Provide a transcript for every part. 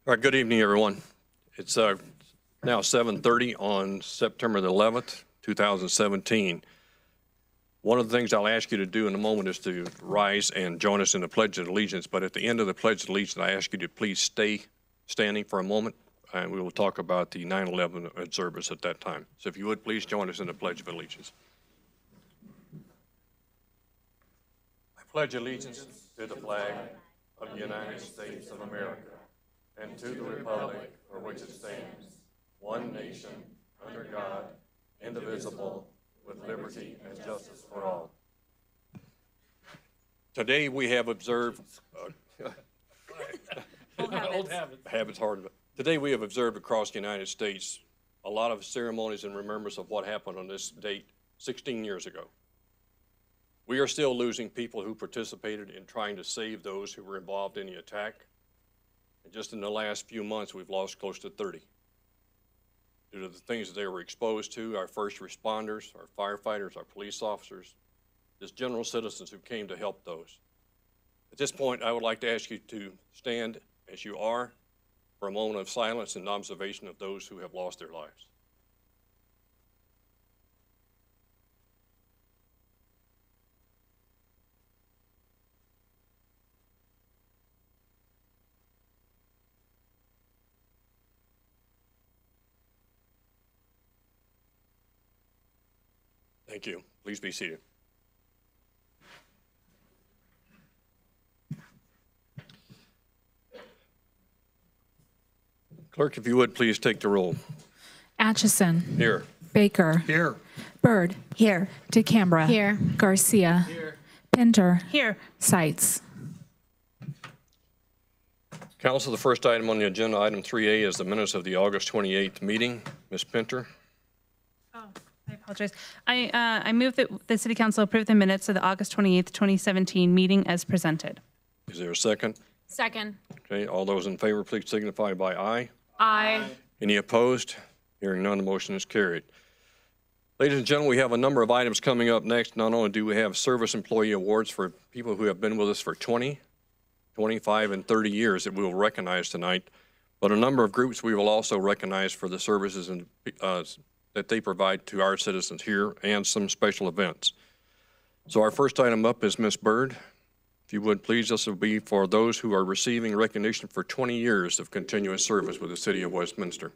All right, good evening, everyone. It's now 7:30 on September the 11th, 2017. One of the things I'll ask you to do in a moment is to rise and join us in the Pledge of Allegiance. But at the end of the Pledge of Allegiance, I ask you to please stay standing for a moment, and we will talk about the 9/11 observers at that time. So if you would, please join us in the Pledge of Allegiance. I pledge allegiance to the flag of the United States of America and to the republic for which it stands, one nation, under God, indivisible, with liberty and justice for all. Today we have observed, Old habits hard. Today we have observed across the United States a lot of ceremonies in remembrance of what happened on this date 16 years ago. We are still losing people who participated in trying to save those who were involved in the attack. And just in the last few months, we've lost close to 30. Due to the things that they were exposed to, our first responders, our firefighters, our police officers, just general citizens who came to help those. At this point, I would like to ask you to stand as you are for a moment of silence and observation of those who have lost their lives. Thank you. Please be seated. Clerk, if you would, please take the roll. Atchison. Here. Baker. Here. Bird. Here. DeCambra. Here. Garcia. Here. Pinter. Here. Seitz. Council, the first item on the agenda, item 3A, is the minutes of the August 28th meeting. Ms. Pinter. I apologize. I move that the City Council approve the minutes of the August 28th, 2017 meeting as presented. Is there a second? Second. Okay, all those in favor, please signify by aye. Aye. Any opposed? Hearing none, the motion is carried. Ladies and gentlemen, we have a number of items coming up next. Not only do we have service employee awards for people who have been with us for 20, 25, and 30 years that we will recognize tonight, but a number of groups we will also recognize for the services and that they provide to our citizens here and some special events. So our first item up is Ms. Bird. If you would please, this will be for those who are receiving recognition for 20 years of continuous service with the City of Westminster.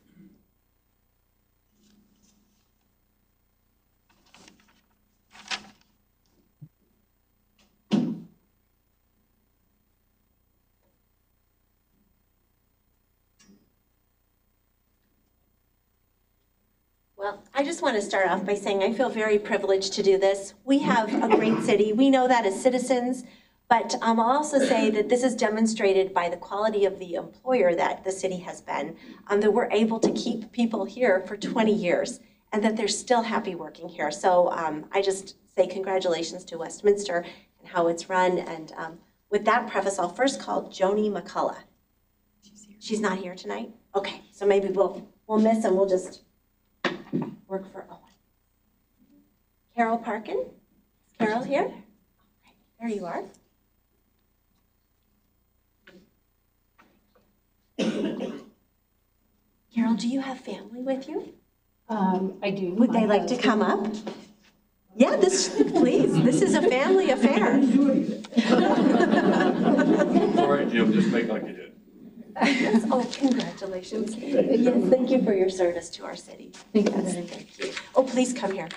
Well, I just want to start off by saying I feel very privileged to do this. We have a great city. We know that as citizens, but I'll also say that this is demonstrated by the quality of the employer that the city has been, that we're able to keep people here for 20 years and that they're still happy working here. So I just say congratulations to Westminster and how it's run. And with that preface, I'll first call Joni McCullough. She's not here tonight? Okay, so maybe we'll miss and we'll just work for Owen. Carol Parkin? Is Carol here? Okay, there you are. Carol, do you have family with you? I do. Would they like to come up? Yeah, please. This is a family affair. All right, Jim, just make like you did. Yes. Oh, congratulations. Yes, thank you for your service to our city. Thank you. Thank you. Oh, please come here.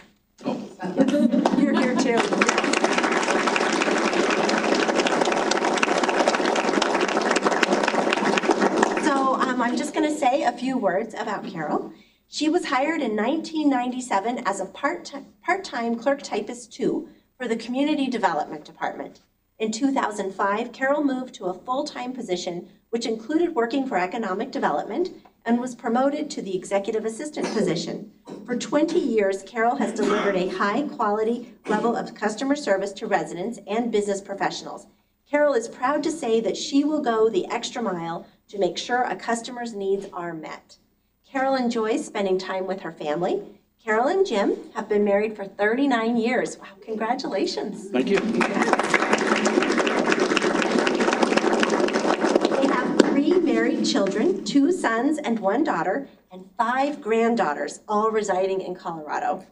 You're here too. So I'm just going to say a few words about Carol. She was hired in 1997 as a part-time clerk typist 2 for the Community Development Department. In 2005, Carol moved to a full-time position which included working for economic development and was promoted to the executive assistant position. For 20 years, Carol has delivered a high-quality level of customer service to residents and business professionals. Carol is proud to say that she will go the extra mile to make sure a customer's needs are met. Carol enjoys spending time with her family. Carol and Jim have been married for 39 years. Wow, congratulations. Thank you. They have 3 married children, 2 sons and 1 daughter, and 5 granddaughters, all residing in Colorado.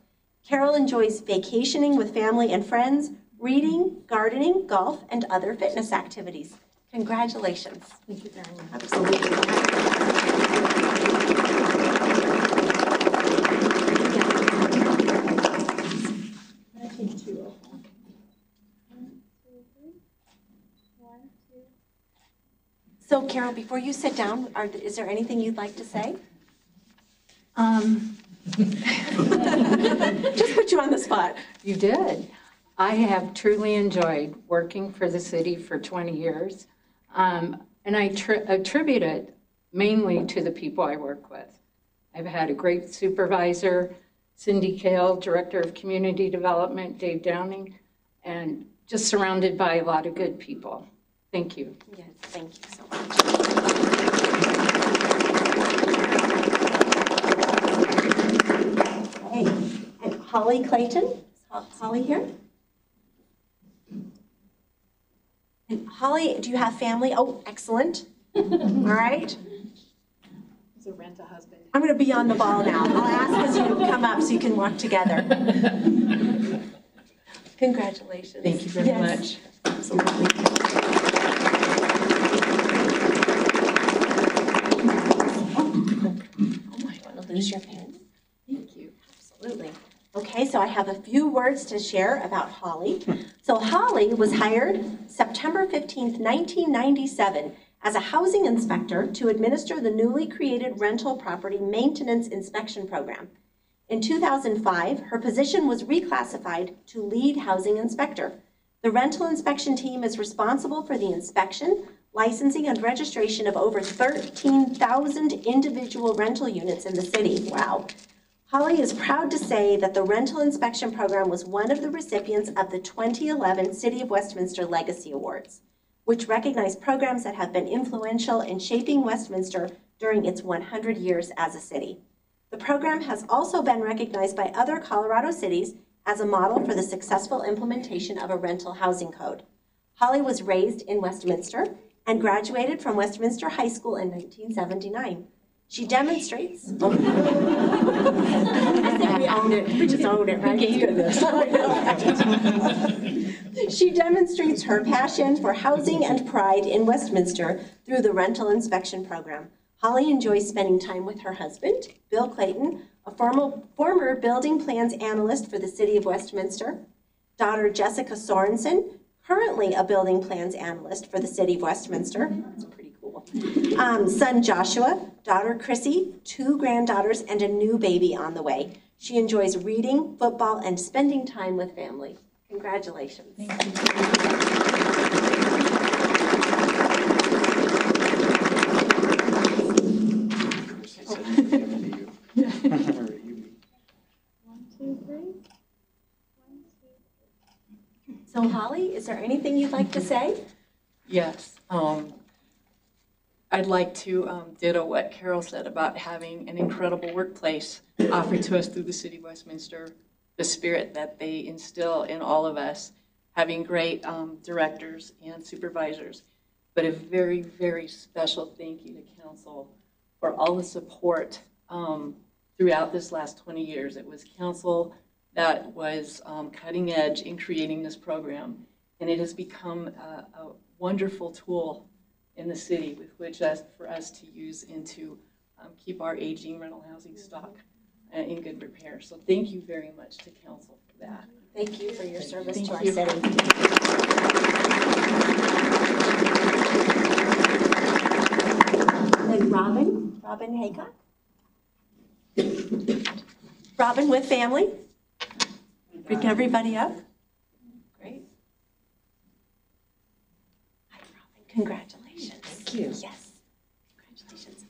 Carol enjoys vacationing with family and friends, reading, gardening, golf, and other fitness activities. Congratulations. Thank you very much. Absolutely. So Carol, before you sit down, is there anything you'd like to say? Just put you on the spot. You did. I have truly enjoyed working for the city for 20 years. And I attribute it mainly to the people I work with. I've had a great supervisor, Cindy Kale, Director of Community Development, Dave Downing, and just surrounded by a lot of good people. Thank you. Yes, thank you so much. Okay, and Holly Clayton. Is Holly here? And Holly, do you have family? Oh, excellent. All right. To rent a husband. I'm going to be on the ball now. I'll ask as you come up so you can walk together. Congratulations. Thank you very much. Absolutely. Lose your pen. Thank you. Absolutely. Okay, so I have a few words to share about Holly. So Holly was hired September 15th, 1997 as a housing inspector to administer the newly created rental property maintenance inspection program. In 2005, her position was reclassified to lead housing inspector. The rental inspection team is responsible for the inspection, licensing, and registration of over 13,000 individual rental units in the city. Wow. Holly is proud to say that the rental inspection program was one of the recipients of the 2011 City of Westminster Legacy Awards, which recognize programs that have been influential in shaping Westminster during its 100 years as a city. The program has also been recognized by other Colorado cities as a model for the successful implementation of a rental housing code. Holly was raised in Westminster and graduated from Westminster High School in 1979. She demonstrates. I think we own it. We just own it, right? We gave you this. She demonstrates her passion for housing and pride in Westminster through the rental inspection program. Holly enjoys spending time with her husband, Bill Clayton, a former building plans analyst for the City of Westminster, daughter Jessica Sorensen, currently a building plans analyst for the City of Westminster. That's pretty cool. Son Joshua, daughter Chrissy, 2 granddaughters, and a new baby on the way. She enjoys reading, football, and spending time with family. Congratulations. Thank you. So Holly, is there anything you'd like to say? Yes. I'd like to ditto what Carol said about having an incredible workplace offered to us through the City of Westminster, the spirit that they instill in all of us, having great directors and supervisors, but a very, very special thank you to council for all the support throughout this last 20 years. It was council that was cutting edge in creating this program, and it has become a wonderful tool in the city with which for us to use and to keep our aging rental housing stock in good repair. So thank you very much to council for that. Thank you for your service Thank to our you. city. And Robin Haycock. Robin with family. Pick everybody up. Great. Hi, Robin. Congratulations. Thank you. Yes. Congratulations.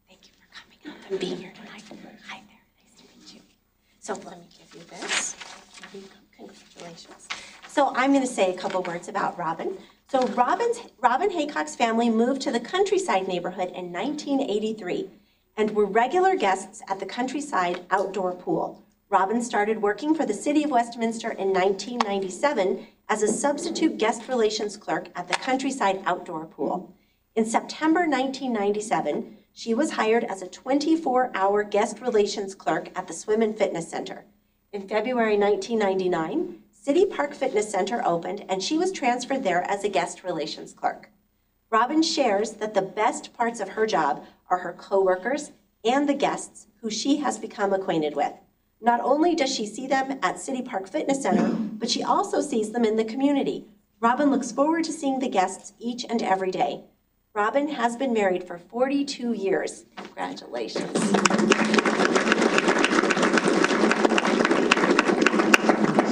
Thank you for coming up and being here tonight. Hi there. Nice to meet you. So let me give you this. Congratulations. So I'm going to say a couple words about Robin. So Robin Haycock's family moved to the Countryside neighborhood in 1983 and were regular guests at the Countryside outdoor pool. Robin started working for the City of Westminster in 1997 as a substitute guest relations clerk at the Countryside outdoor pool. In September 1997, She was hired as a 24-hour guest relations clerk at the Swim and Fitness Center. In February 1999, City Park Fitness Center opened, and she was transferred there as a guest relations clerk. Robin shares that the best parts of her job are her coworkers and the guests who she has become acquainted with. Not only does she see them at City Park Fitness Center, but she also sees them in the community. Robin looks forward to seeing the guests each and every day. Robin has been married for 42 years. Congratulations.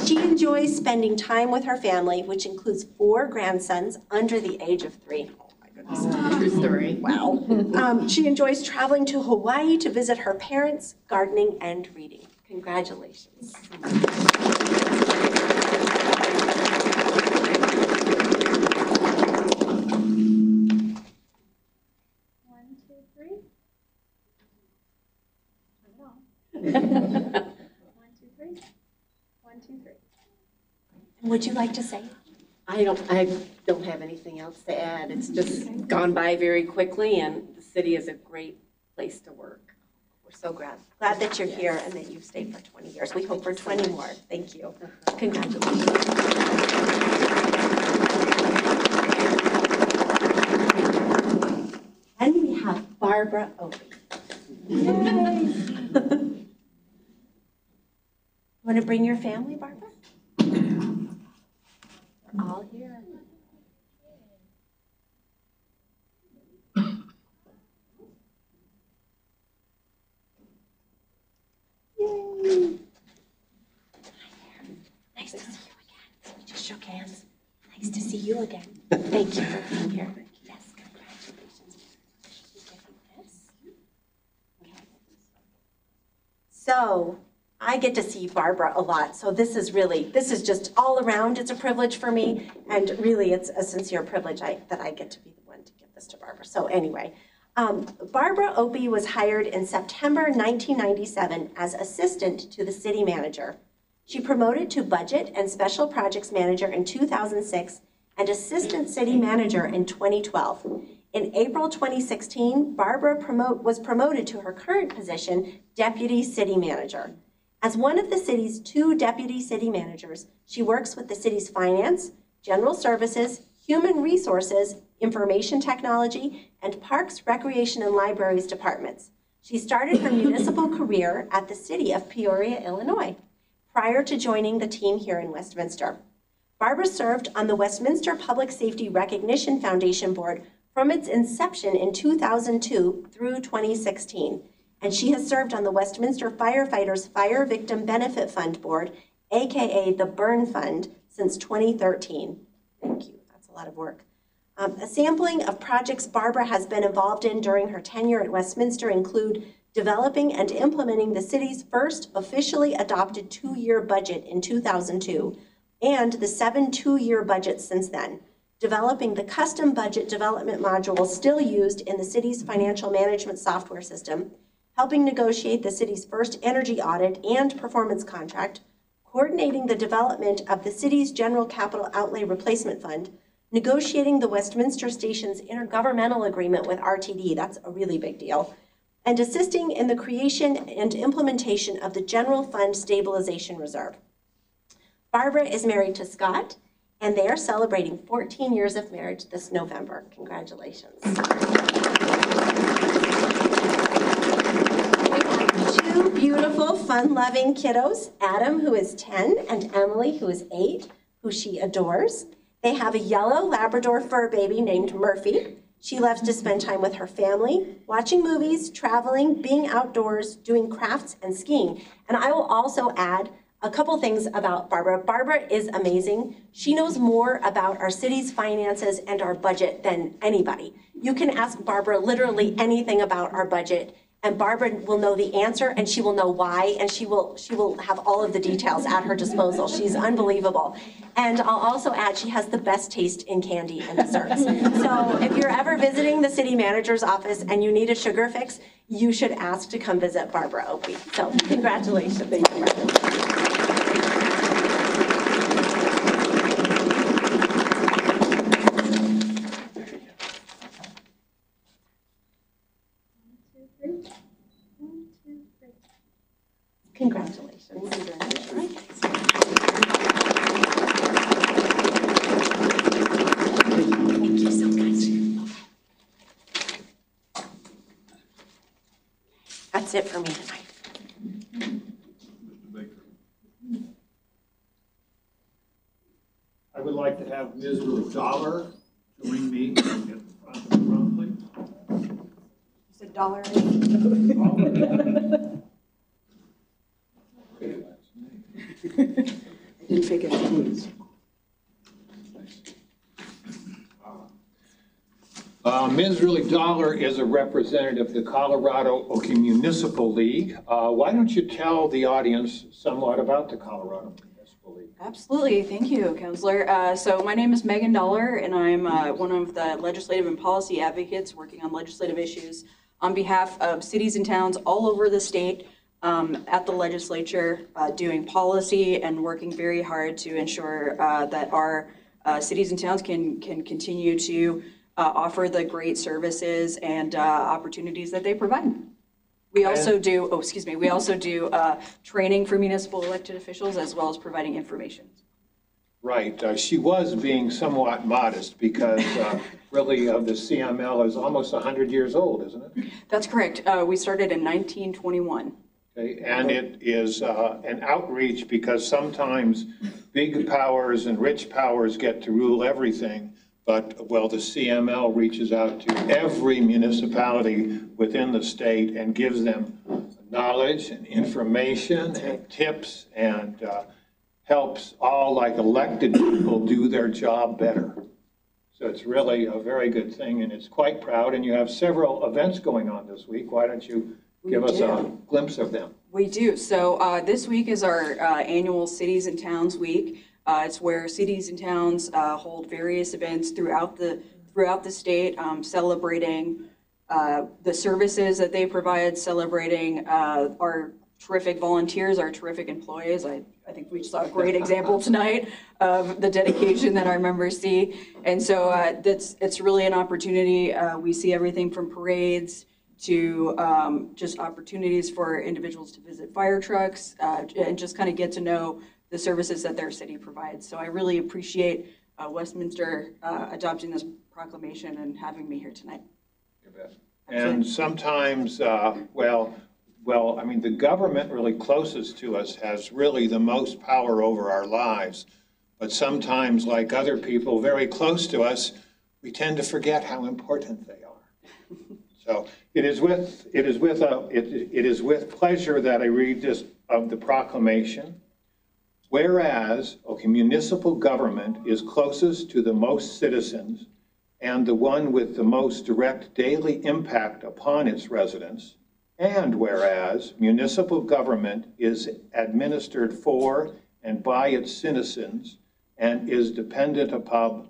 She enjoys spending time with her family, which includes 4 grandsons under the age of 3. Oh my goodness. True story. Wow. She enjoys traveling to Hawaii to visit her parents, gardening, and reading. Congratulations. Would you like to say? I don't have anything else to add. It's just gone by very quickly, and the city is a great place to work. We're so glad that you're here and that you've stayed for 20 years. We hope for 20 more. Thank you. Congratulations. And we have Barbara Opie. Yay! Want to bring your family, Barbara? All here. Yay. Nice to see you again. We just shook hands. Nice to see you again. Thank you for being here. Yes, congratulations. So, I get to see Barbara a lot, so this is just all around. It's a privilege for me, and really it's a sincere privilege that I get to be the one to give this to Barbara. So anyway, Barbara Opie was hired in September 1997 as assistant to the city manager. She promoted to budget and special projects manager in 2006 and assistant city manager in 2012. In April 2016, Barbara was promoted to her current position, deputy city manager. As one of the city's 2 deputy city managers, she works with the city's finance, general services, human resources, information technology, and parks, recreation, and libraries departments. She started her municipal career at the city of Peoria, Illinois, prior to joining the team here in Westminster. Barbara served on the Westminster Public Safety Recognition Foundation Board from its inception in 2002 through 2016. And she has served on the Westminster Firefighters Fire Victim Benefit Fund Board, AKA the Burn Fund, since 2013. Thank you, that's a lot of work. A sampling of projects Barbara has been involved in during her tenure at Westminster include developing and implementing the city's first officially adopted 2-year budget in 2002, and the 7 2-year budgets since then, developing the custom budget development module still used in the city's financial management software system, helping negotiate the city's first energy audit and performance contract, coordinating the development of the city's general capital outlay replacement fund, negotiating the Westminster Station's intergovernmental agreement with RTD, that's a really big deal, and assisting in the creation and implementation of the General Fund Stabilization Reserve. Barbara is married to Scott, and they are celebrating 14 years of marriage this November. Congratulations. Two beautiful, fun-loving kiddos, Adam, who is 10, and Emily, who is 8, who she adores. They have a yellow Labrador fur baby named Murphy. She loves to spend time with her family, watching movies, traveling, being outdoors, doing crafts, and skiing. And I will also add a couple things about Barbara. Barbara is amazing. She knows more about our city's finances and our budget than anybody. You can ask Barbara literally anything about our budget, and Barbara will know the answer, and she will know why, and she will have all of the details at her disposal. She's unbelievable. And I'll also add, she has the best taste in candy and desserts. So if you're ever visiting the city manager's office and you need a sugar fix, you should ask to come visit Barbara Opie. So congratulations. Thank you, Barbara. Congratulations. Thank you so much. That's it for me tonight. I would like to have Ms. Dollar join me at the front of the room, please. It's $1. I didn't figure it Ms. Dollar is a representative of the Colorado Municipal League. Why don't you tell the audience somewhat about the Colorado Municipal League? Absolutely. Thank you, Counselor. So my name is Megan Dollar, and I'm one of the legislative and policy advocates working on legislative issues on behalf of cities and towns all over the state at the legislature, doing policy and working very hard to ensure that our cities and towns can continue to offer the great services and opportunities that they provide. We also do, we also do training for municipal elected officials as well as providing information. Right. She was being somewhat modest because really the CML is almost 100 years old, isn't it? That's correct. We started in 1921. Okay. And it is an outreach because sometimes big powers and rich powers get to rule everything. But, well, the CML reaches out to every municipality within the state and gives them knowledge and information and tips and helps all, like elected people, do their job better. So it's really a very good thing, and it's quite proud. And you have several events going on this week. Why don't you give us a glimpse of them? We do. So this week is our annual Cities and Towns Week. It's where cities and towns hold various events throughout the state, celebrating the services that they provide, celebrating our terrific volunteers, our terrific employees. I think we saw a great example tonight of the dedication that our members see. And so it's really an opportunity. We see everything from parades to just opportunities for individuals to visit fire trucks and just kind of get to know the services that their city provides. So I really appreciate Westminster adopting this proclamation and having me here tonight. And sometimes, well, I mean, the government really closest to us has really the most power over our lives. But sometimes, like other people very close to us, we tend to forget how important they are. So it is with pleasure that I read this of the proclamation. Whereas, municipal government is closest to the most citizens and the one with the most direct daily impact upon its residents, and whereas municipal government is administered for and by its citizens and is dependent upon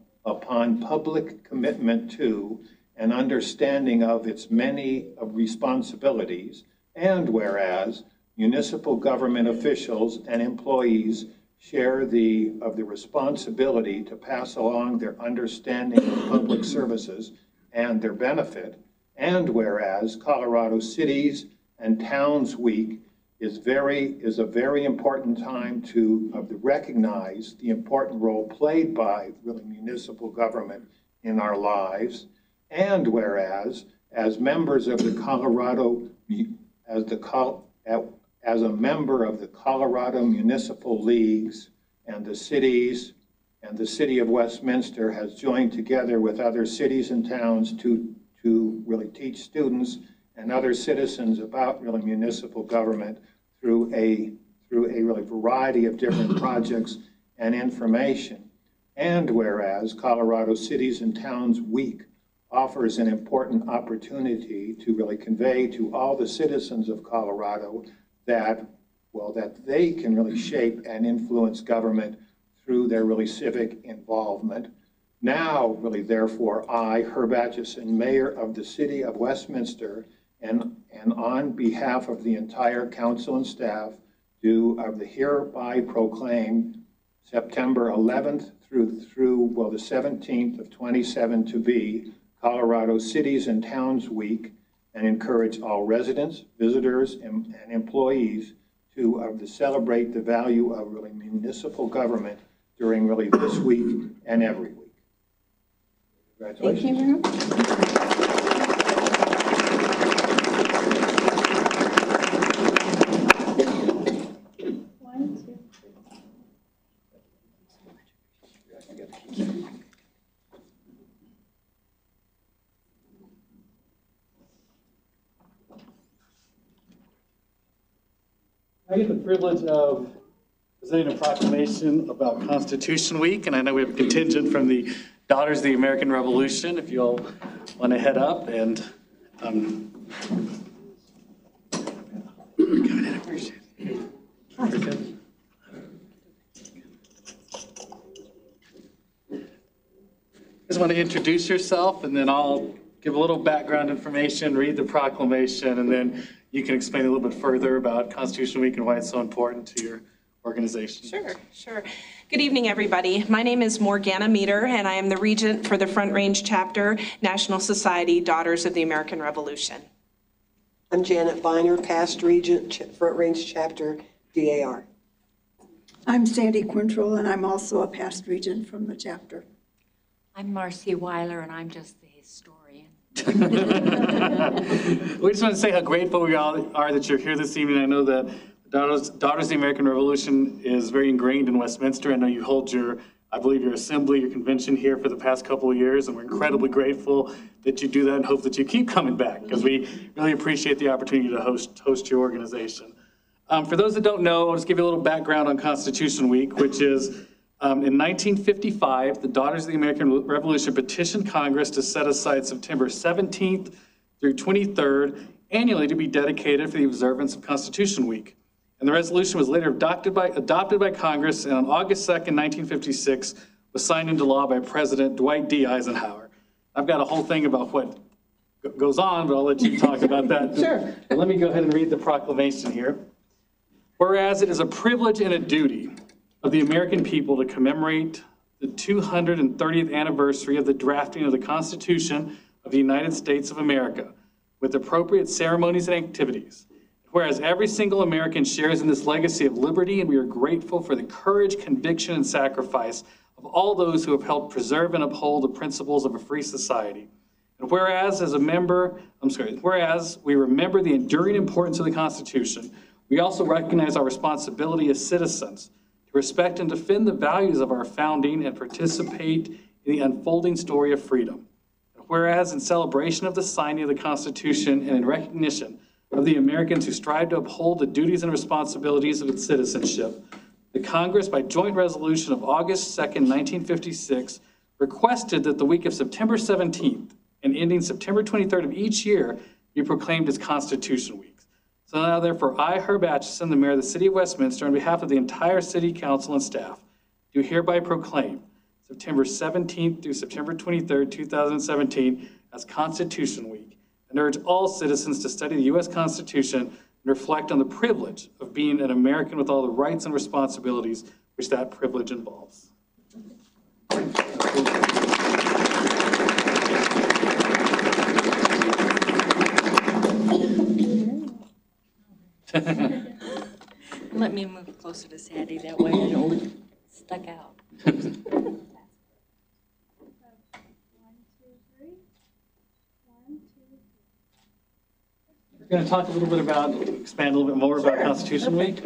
public commitment to and understanding of its many responsibilities, and whereas municipal government officials and employees share the responsibility to pass along their understanding of public services and their benefit, and whereas Colorado Cities and Towns Week is a very important time to recognize the important role played by really municipal government in our lives, and whereas as members of the as a member of the Colorado Municipal Leagues and the city of Westminster has joined together with other cities and towns to really teach students and other citizens about really municipal government through a really variety of different projects and information. And whereas Colorado Cities and Towns Week offers an important opportunity to really convey to all the citizens of Colorado that they can really shape and influence government through their really civic involvement. Now, really, therefore, I, Herb Atchison, Mayor of the City of Westminster, and on behalf of the entire council and staff, do hereby proclaim September 11th through the 17th of 27 to be Colorado Cities and Towns Week, and encourage all residents, visitors, and employees to celebrate the value of really municipal government during really this week and every week. Congratulations. I get the privilege of presenting a proclamation about Constitution Week, and I know we have a contingent from the Daughters of the American Revolution, if you all want to head up and go ahead, I appreciate it. Just want to introduce yourself, and then I'll give a little background information, read the proclamation, and then you can explain a little bit further about Constitution Week and why it's so important to your organization. Sure. Good evening, everybody. My name is Morgana Meter, and I am the Regent for the Front Range Chapter, National Society, Daughters of the American Revolution. I'm Janet Viner, past Regent, Front Range Chapter, DAR. I'm Sandy Quintrell, and I'm also a past Regent from the chapter. I'm Marcy Weiler, and I'm just the historian. We just want to say how grateful we all are that you're here this evening. I know that Daughters of the American Revolution is very ingrained in Westminster. I know you hold I believe your assembly, your convention here for the past couple of years, and we're incredibly grateful that you do that and hope that you keep coming back, because we really appreciate the opportunity to host your organization. For those that don't know, I'll just give you a little background on Constitution Week, which is in 1955, the Daughters of the American Revolution petitioned Congress to set aside September 17th through 23rd annually to be dedicated for the observance of Constitution Week. And the resolution was later adopted by Congress, and on August 2nd, 1956, was signed into law by President Dwight D. Eisenhower. I've got a whole thing about what goes on, but I'll let you talk about that. Sure. But let me go ahead and read the proclamation here. Whereas it is a privilege and a duty of the American people to commemorate the 230th anniversary of the drafting of the Constitution of the United States of America with appropriate ceremonies and activities. Whereas every single American shares in this legacy of liberty, and we are grateful for the courage, conviction, and sacrifice of all those who have helped preserve and uphold the principles of a free society. And whereas whereas we remember the enduring importance of the Constitution, we also recognize our responsibility as citizens to respect and defend the values of our founding and participate in the unfolding story of freedom. And whereas in celebration of the signing of the Constitution and in recognition of the Americans who strive to uphold the duties and responsibilities of its citizenship, the Congress, by joint resolution of August 2nd, 1956, requested that the week of September 17th and ending September 23rd of each year be proclaimed as Constitution Week. So now, therefore, I, Herb Atchison, the mayor of the city of Westminster, on behalf of the entire city council and staff, do hereby proclaim September 17th through September 23rd, 2017 as Constitution Week, and urge all citizens to study the U.S. Constitution and reflect on the privilege of being an American with all the rights and responsibilities which that privilege involves. Let me move closer to Sandy, that way I don't look stuck out. We're going to talk a little bit expand a little bit more about Constitution Week.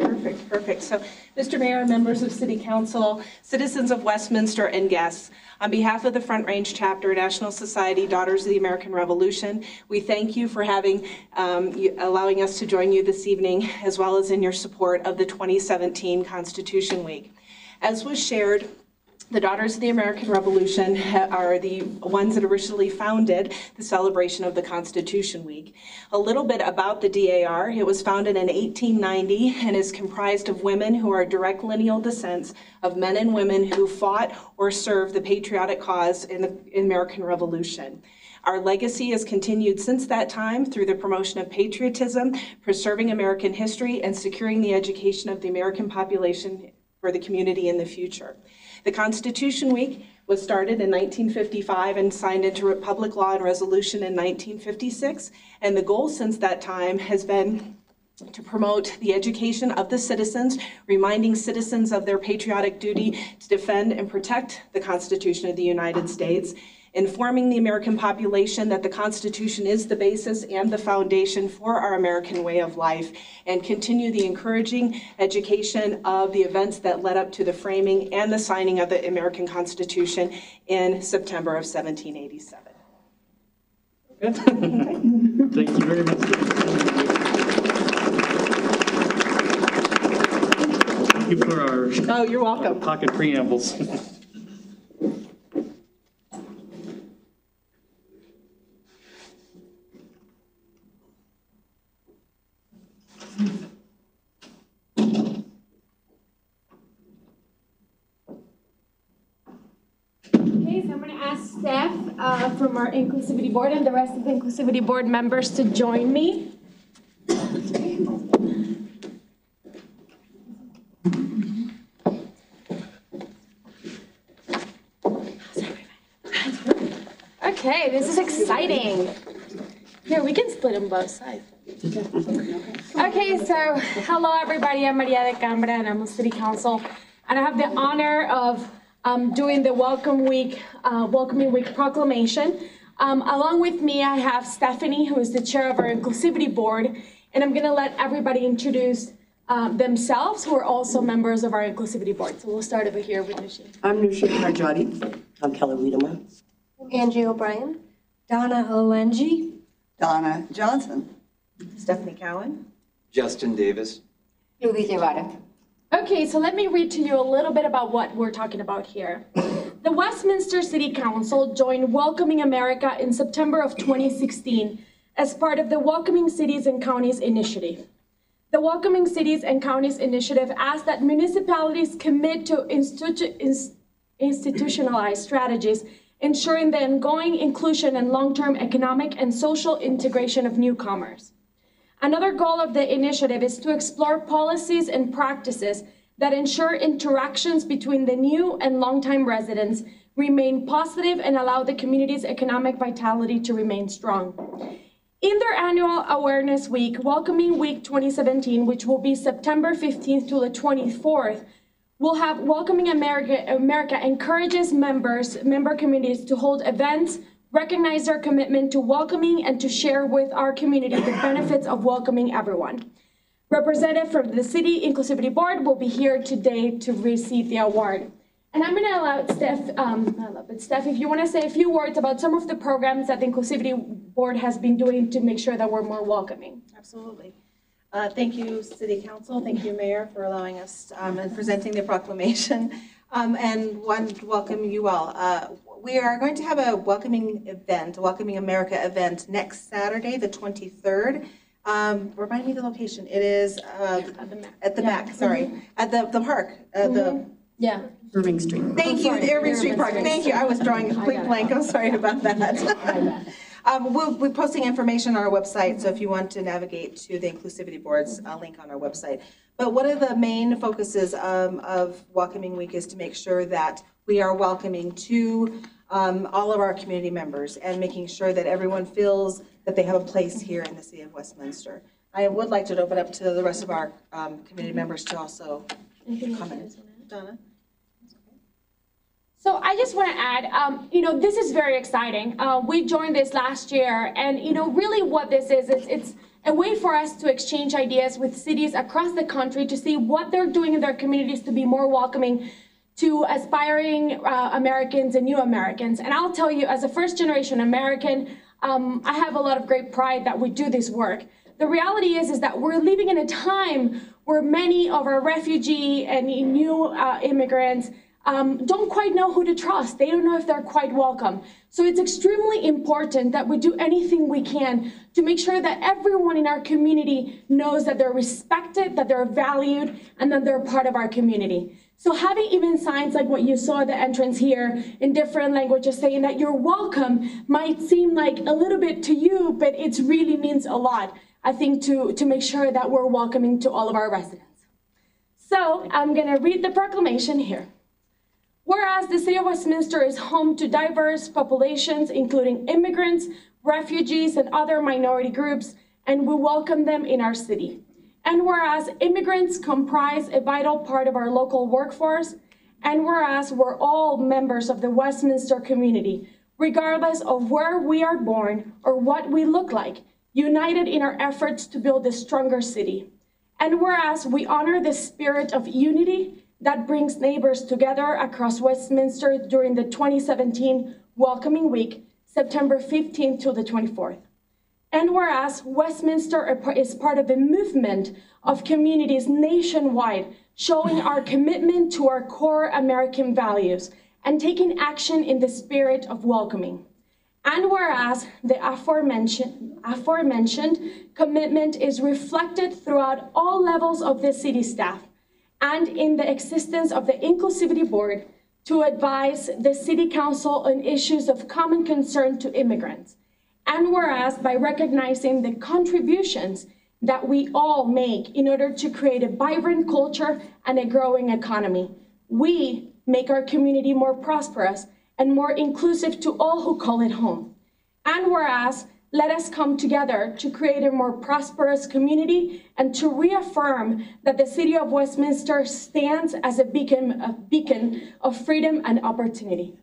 Perfect. So, Mr. Mayor, members of City Council, citizens of Westminster, and guests, on behalf of the Front Range Chapter, National Society, Daughters of the American Revolution, we thank you for allowing us to join you this evening, as well as in your support of the 2017 Constitution Week. As was shared, the Daughters of the American Revolution are the ones that originally founded the celebration of the Constitution Week. A little bit about the DAR. It was founded in 1890 and is comprised of women who are direct lineal descendants of men and women who fought or served the patriotic cause in the American Revolution. Our legacy has continued since that time through the promotion of patriotism, preserving American history, and securing the education of the American population for the community in the future. The Constitution Week was started in 1955 and signed into public law and resolution in 1956, and the goal since that time has been to promote the education of the citizens, reminding citizens of their patriotic duty to defend and protect the Constitution of the United States, informing the American population that the Constitution is the basis and the foundation for our American way of life, and continue the encouraging education of the events that led up to the framing and the signing of the American Constitution in September of 1787. Okay. Thank you very much. Thank you for our Oh, you're welcome. pocket preambles. Okay, so I'm going to ask Steph from our Inclusivity Board and the rest of the Inclusivity Board members to join me. Okay, this is exciting. Here, we can split them both sides. Okay, so hello everybody, I'm Maria de Cambra and I'm a City Council. And I have the honor of doing the Welcoming Week proclamation. Along with me, I have Stephanie, who is the chair of our Inclusivity Board. And I'm gonna let everybody introduce themselves, who are also members of our Inclusivity Board. So we'll start over here with Nushi. I'm Nushi Karjati. I'm Kelly Wiedemann. Angie O'Brien. Donna Olenji. Donna Johnson. Stephanie Cowan. Justin Davis. Luis Guevara. Okay, so let me read to you a little bit about what we're talking about here. The Westminster City Council joined Welcoming America in September of 2016 as part of the Welcoming Cities and Counties Initiative. The Welcoming Cities and Counties Initiative asks that municipalities commit to institutionalized strategies ensuring the ongoing inclusion and long-term economic and social integration of newcomers. Another goal of the initiative is to explore policies and practices that ensure interactions between the new and longtime residents remain positive and allow the community's economic vitality to remain strong. In their annual Awareness Week, Welcoming Week 2017, which will be September 15th to the 24th, we'll have Welcoming America encourages member communities to hold events, recognize their commitment to welcoming, and to share with our community the benefits of welcoming everyone. Representative from the City Inclusivity Board will be here today to receive the award. And I'm gonna allow Steph, if you wanna say a few words about some of the programs that the Inclusivity Board has been doing to make sure that we're more welcoming. Absolutely. Thank you, City Council. Thank you, Mayor, for allowing us and presenting the proclamation. And want to welcome you all. We are going to have a welcoming event, a Welcoming America event next Saturday, the 23rd. Remind me the location. It is at the back, sorry, at the park. Irving Street. Thank you, the Irving Street Park. Thank you. I was drawing a complete blank. I'm sorry about that. We'll be posting information on our website, so if you want to navigate to the Inclusivity Board's link on our website. But one of the main focuses of Welcoming Week is to make sure that we are welcoming to all of our community members and making sure that everyone feels that they have a place here in the city of Westminster. I would like to open up to the rest of our community members to also comment. Donna? So I just want to add, this is very exciting. We joined this last year, and really what this is, it's a way for us to exchange ideas with cities across the country to see what they're doing in their communities to be more welcoming to aspiring Americans and new Americans. And I'll tell you, as a first-generation American, I have a lot of great pride that we do this work. The reality is that we're living in a time where many of our refugee and new immigrants don't quite know who to trust. They don't know if they're quite welcome. So it's extremely important that we do anything we can to make sure that everyone in our community knows that they're respected, that they're valued, and that they're part of our community. So having even signs like what you saw at the entrance here in different languages saying that you're welcome might seem like a little bit to you, but it really means a lot, I think, to make sure that we're welcoming to all of our residents. So I'm gonna read the proclamation here. Whereas the City of Westminster is home to diverse populations, including immigrants, refugees, and other minority groups, and we welcome them in our city. And whereas immigrants comprise a vital part of our local workforce, and whereas we're all members of the Westminster community, regardless of where we are born or what we look like, united in our efforts to build a stronger city. And whereas we honor the spirit of unity that brings neighbors together across Westminster during the 2017 Welcoming Week, September 15th to the 24th. And whereas Westminster is part of a movement of communities nationwide showing our commitment to our core American values and taking action in the spirit of welcoming. And whereas the aforementioned commitment is reflected throughout all levels of the city staff and in the existence of the Inclusivity Board to advise the City Council on issues of common concern to immigrants. And whereas by recognizing the contributions that we all make in order to create a vibrant culture and a growing economy, we make our community more prosperous and more inclusive to all who call it home. And whereas, let us come together to create a more prosperous community and to reaffirm that the City of Westminster stands as a beacon of freedom and opportunity.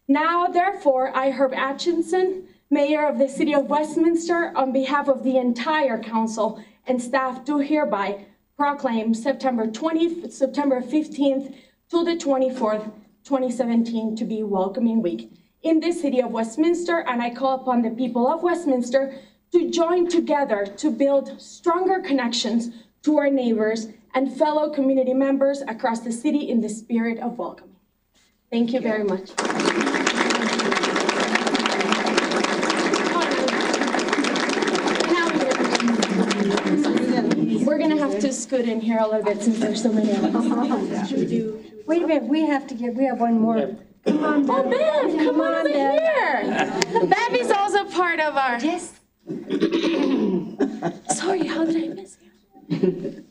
Now, therefore, I, Herb Atchison, Mayor of the City of Westminster, on behalf of the entire council and staff, do hereby proclaim September 15th to the 24th, 2017 to be Welcoming Week in the City of Westminster, and I call upon the people of Westminster to join together to build stronger connections to our neighbors and fellow community members across the city in the spirit of welcoming. Thank you very much. We're gonna have to scoot in here a little bit since there's so many of us. Wait a minute, we have one more. Come on, Bev. Oh, Bev, come on over here. Bev is also part of our. Yes. Sorry, how did I miss you?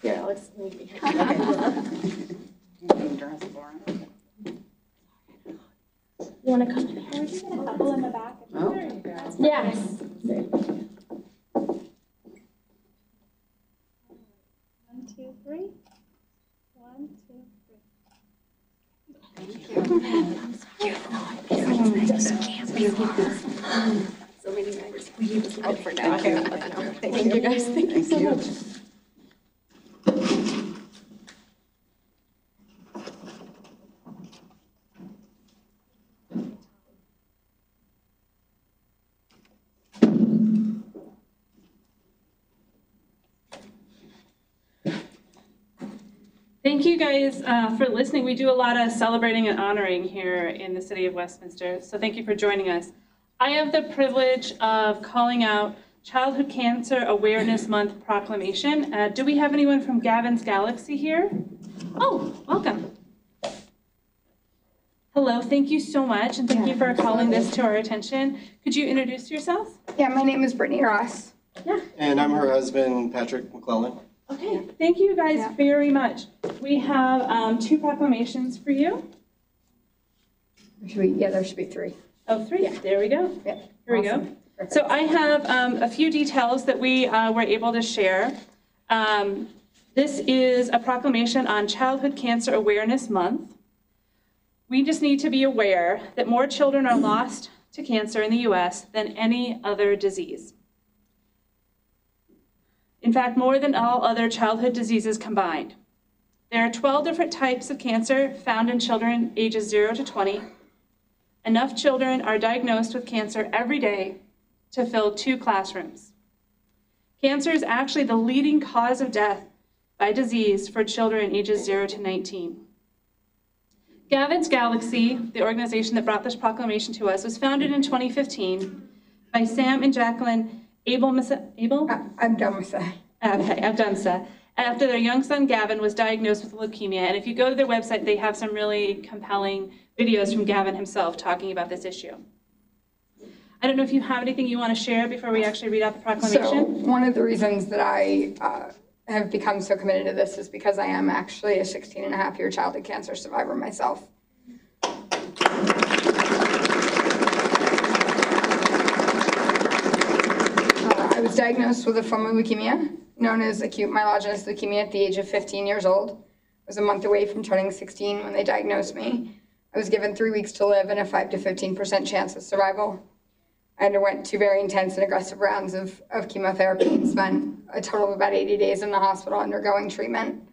Here, let's meet me. You want to come in here? A couple in the back. Oh. Yes. One, two, three. One, two, three. Thank you. I'm sorry. Just can't be so many members. Oh, for now. Thank you, guys. Thank you so much. Thank you guys for listening. We do a lot of celebrating and honoring here in the City of Westminster, so thank you for joining us. I have the privilege of calling out Childhood Cancer Awareness Month proclamation. Do we have anyone from Gavin's Galaxy here? Oh, welcome. Hello, thank you so much, and thank you for calling this to our attention. Could you introduce yourself? Yeah, my name is Brittany Ross. Yeah. And I'm her husband, Patrick McClellan. Okay, thank you guys very much. We have two proclamations for you. There should be three. Oh, three. Yeah. There we go. Yeah. Here we go. So I have a few details that we were able to share. This is a proclamation on Childhood Cancer Awareness Month. We just need to be aware that more children are lost to cancer in the U.S. than any other disease. In fact, more than all other childhood diseases combined. There are 12 different types of cancer found in children ages 0 to 20. Enough children are diagnosed with cancer every day to fill 2 classrooms. Cancer is actually the leading cause of death by disease for children ages 0 to 19. Gavin's Galaxy, the organization that brought this proclamation to us, was founded in 2015 by Sam and Jacqueline I'm done with that. Okay, Abdunsa. After their young son Gavin was diagnosed with leukemia, and if you go to their website, they have some really compelling videos from Gavin himself talking about this issue. I don't know if you have anything you want to share before we actually read out the proclamation. So one of the reasons that I have become so committed to this is because I am actually a 16-and-a-half-year childhood cancer survivor myself. I was diagnosed with a form of leukemia known as acute myelogenous leukemia at the age of 15 years old. I was a month away from turning 16 when they diagnosed me. I was given 3 weeks to live and a 5 to 15% chance of survival. I underwent 2 very intense and aggressive rounds of chemotherapy and spent a total of about 80 days in the hospital undergoing treatment.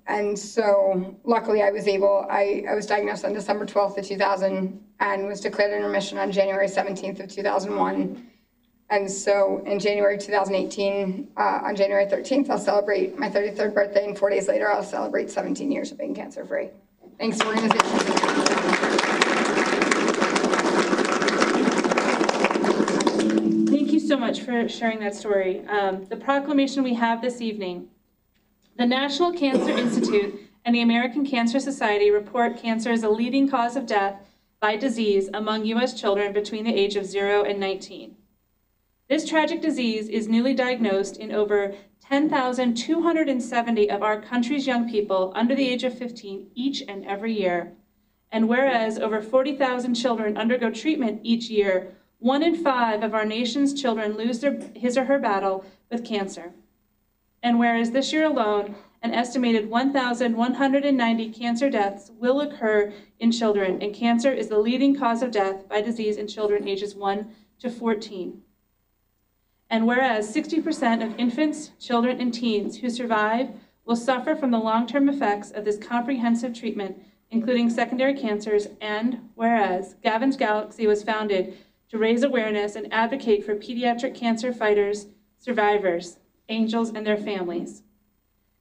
And so luckily I was diagnosed on December 12th of 2000 and was declared in remission on January 17th of 2001. And so in January 2018, on January 13th, I'll celebrate my 33rd birthday, and 4 days later, I'll celebrate 17 years of being cancer-free. Thanks, organization. Thank you so much for sharing that story. The proclamation we have this evening. The National Cancer Institute and the American Cancer Society report cancer as a leading cause of death by disease among U.S. children between the age of 0 and 19. This tragic disease is newly diagnosed in over 10,270 of our country's young people under the age of 15 each and every year. And whereas over 40,000 children undergo treatment each year, 1 in 5 of our nation's children lose his or her battle with cancer. And whereas this year alone, an estimated 1,190 cancer deaths will occur in children, and cancer is the leading cause of death by disease in children ages 1 to 14. And whereas 60% of infants, children, and teens who survive will suffer from the long-term effects of this comprehensive treatment, including secondary cancers, and whereas Gavin's Galaxy was founded to raise awareness and advocate for pediatric cancer fighters, survivors, angels, and their families.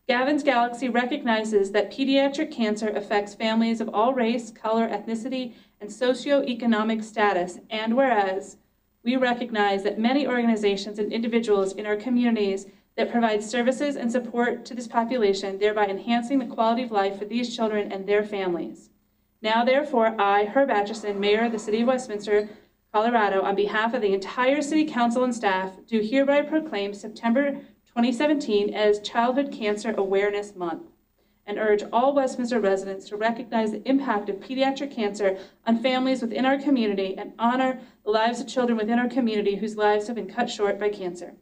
Gavin's Galaxy recognizes that pediatric cancer affects families of all race, color, ethnicity, and socioeconomic status, and whereas we recognize that many organizations and individuals in our communities that provide services and support to this population, thereby enhancing the quality of life for these children and their families. Now, therefore, I, Herb Atchison, Mayor of the City of Westminster, Colorado, on behalf of the entire City Council and staff, do hereby proclaim September 2017 as Childhood Cancer Awareness Month, and urge all Westminster residents to recognize the impact of pediatric cancer on families within our community and honor the lives of children within our community whose lives have been cut short by cancer.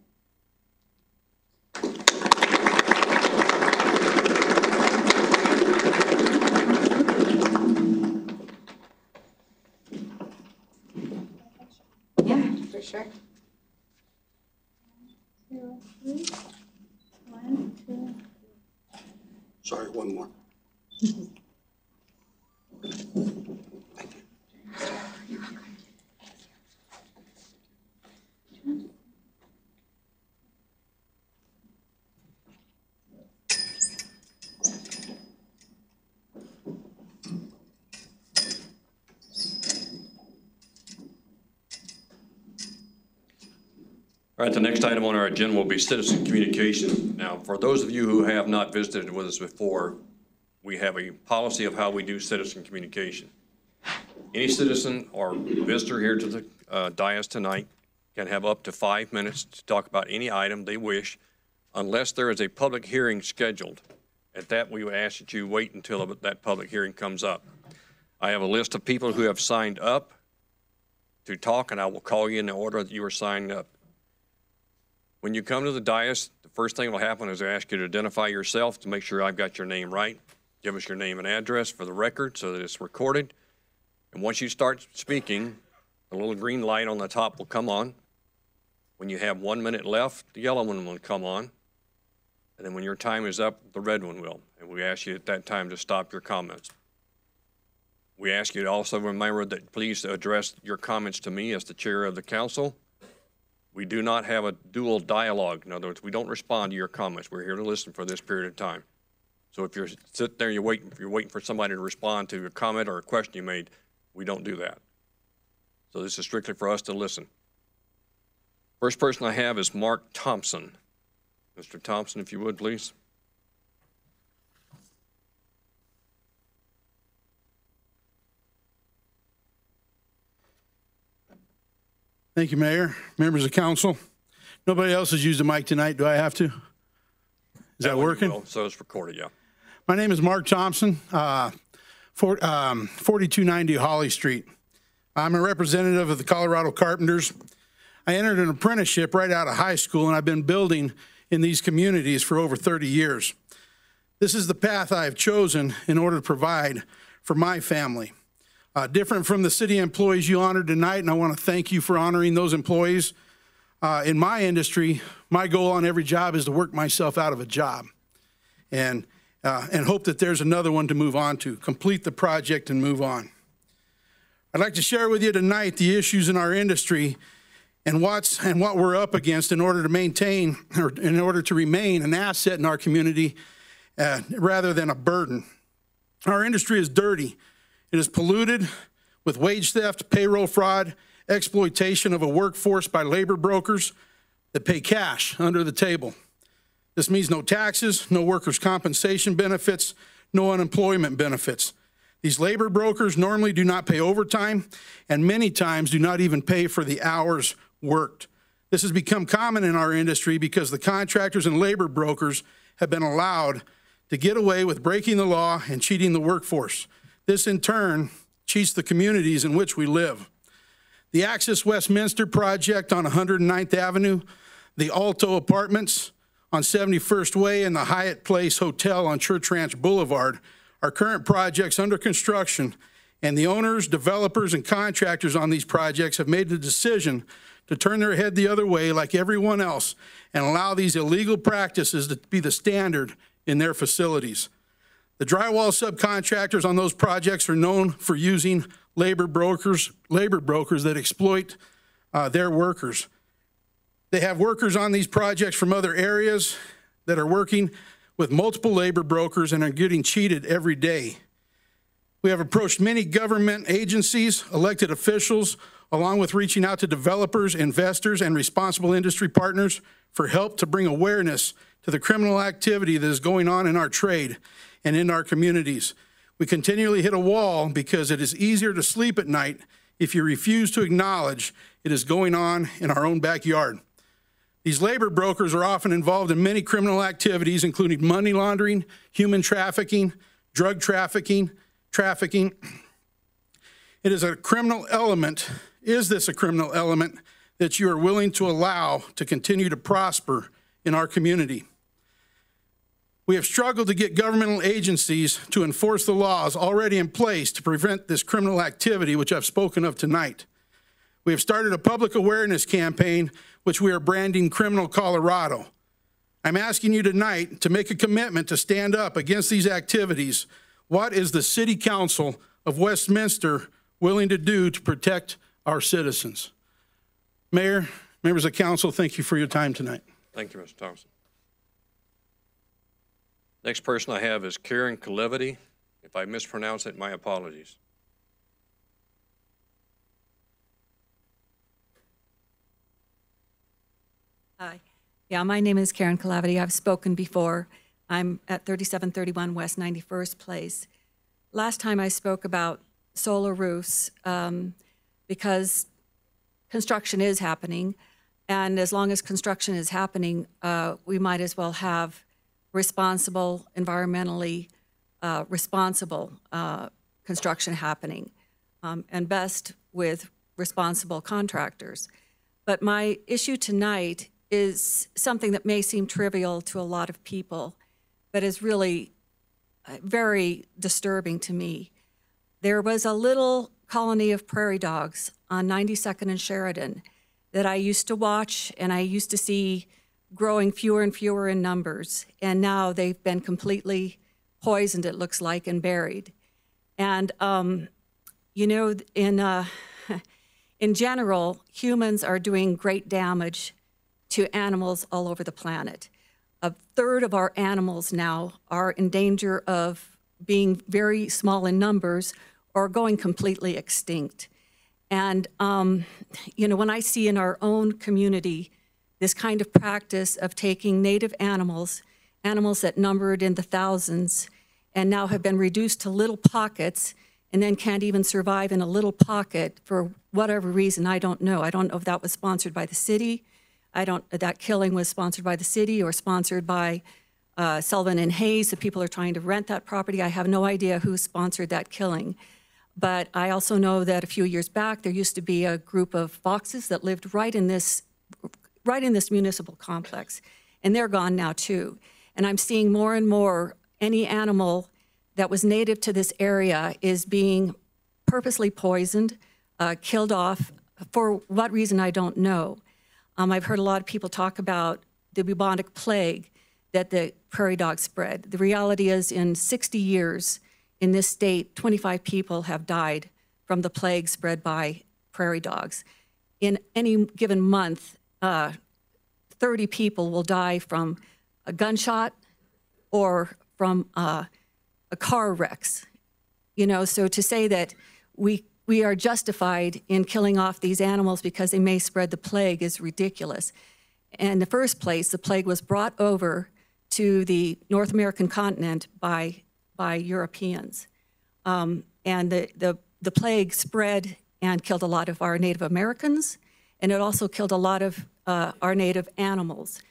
Yeah, for sure. 2, 3. 1, 2. Sorry, one more. All right, the next item on our agenda will be citizen communication. Now, for those of you who have not visited with us before, we have a policy of how we do citizen communication. Any citizen or visitor here to the dais tonight can have up to 5 minutes to talk about any item they wish, unless there is a public hearing scheduled. At that, we would ask that you wait until that public hearing comes up. I have a list of people who have signed up to talk, and I will call you in the order that you are signing up. When you come to the dais, the first thing that will happen is I ask you to identify yourself to make sure I've got your name right. Give us your name and address for the record so that it's recorded. And once you start speaking, the little green light on the top will come on. When you have 1 minute left, the yellow one will come on. And then when your time is up, the red one will. And we ask you at that time to stop your comments. We ask you to also remember that please address your comments to me as the chair of the council. We do not have a dual dialogue. In other words, we don't respond to your comments. We're here to listen for this period of time. So if you're sitting there, you're waiting for somebody to respond to a comment or a question you made, we don't do that. So this is strictly for us to listen. First person I have is Mark Thompson. Mr. Thompson, if you would, please. Thank you, Mayor, members of council. Nobody else has used the mic tonight. Do I have to? Is that working? So it's recorded, yeah. My name is Mark Thompson, 4290 Holly Street. I'm a representative of the Colorado Carpenters. I entered an apprenticeship right out of high school, and I've been building in these communities for over 30 years. This is the path I have chosen in order to provide for my family. Different from the city employees you honored tonight, and I want to thank you for honoring those employees. In my industry, my goal on every job is to work myself out of a job and hope that there's another one to move on to, complete the project and move on. I'd like to share with you tonight the issues in our industry and what we're up against in order to maintain, or in order to remain an asset in our community rather than a burden. Our industry is dirty. It is polluted with wage theft, payroll fraud, exploitation of a workforce by labor brokers that pay cash under the table. This means no taxes, no workers' compensation benefits, no unemployment benefits. These labor brokers normally do not pay overtime and many times do not even pay for the hours worked. This has become common in our industry because the contractors and labor brokers have been allowed to get away with breaking the law and cheating the workforce. This in turn cheats the communities in which we live. The Access Westminster project on 109th Avenue, the Alto Apartments on 71st Way, and the Hyatt Place Hotel on Church Ranch Boulevard are current projects under construction, and the owners, developers, and contractors on these projects have made the decision to turn their head the other way like everyone else and allow these illegal practices to be the standard in their facilities. The drywall subcontractors on those projects are known for using labor brokers that exploit their workers. They have workers on these projects from other areas that are working with multiple labor brokers and are getting cheated every day. We have approached many government agencies, elected officials, along with reaching out to developers, investors, and responsible industry partners for help to bring awareness to the criminal activity that is going on in our trade and in our communities. We continually hit a wall because it is easier to sleep at night if you refuse to acknowledge it is going on in our own backyard. These labor brokers are often involved in many criminal activities, including money laundering, human trafficking, drug trafficking. It is a criminal element. Is this a criminal element that you are willing to allow to continue to prosper in our community? We have struggled to get governmental agencies to enforce the laws already in place to prevent this criminal activity, which I've spoken of tonight. We have started a public awareness campaign, which we are branding Criminal Colorado. I'm asking you tonight to make a commitment to stand up against these activities. What is the City Council of Westminster willing to do to protect our citizens? Mayor, members of council, thank you for your time tonight. Thank you, Mr. Thompson. Next person I have is Karen Kalevity. If I mispronounce it, my apologies. Hi. Yeah, my name is Karen Calavity. I've spoken before. I'm at 3731 West 91st Place. Last time I spoke about solar roofs because construction is happening, and as long as construction is happening, we might as well have responsible, environmentally responsible construction happening, and best with responsible contractors. But my issue tonight is something that may seem trivial to a lot of people, but is really very disturbing to me. There was a little colony of prairie dogs on 92nd and Sheridan that I used to watch and I used to see growing fewer and fewer in numbers, and now they've been completely poisoned, it looks like, and buried. And, you know, in general, humans are doing great damage to animals all over the planet. A third of our animals now are in danger of being very small in numbers or going completely extinct. And, you know, when I see in our own community this kind of practice of taking native animals, animals that numbered in the thousands, and now have been reduced to little pockets and then can't even survive in a little pocket for whatever reason, I don't know. I don't know if that was sponsored by the city. That killing was sponsored by the city or sponsored by Sullivan and Hayes. The people are trying to rent that property. I have no idea who sponsored that killing. But I also know that a few years back, there used to be a group of foxes that lived right in this municipal complex. and they're gone now too. And I'm seeing more and more any animal that was native to this area is being purposely poisoned, killed off. For what reason, I don't know. I've heard a lot of people talk about the bubonic plague that the prairie dog spread. The reality is, in 60 years in this state, 25 people have died from the plague spread by prairie dogs. In any given month, 30 people will die from a gunshot or from a car wrecks. You know, so to say that we are justified in killing off these animals because they may spread the plague is ridiculous. In the first place, the plague was brought over to the North American continent by Europeans. And the plague spread and killed a lot of our Native Americans, and it also killed a lot of our native animals.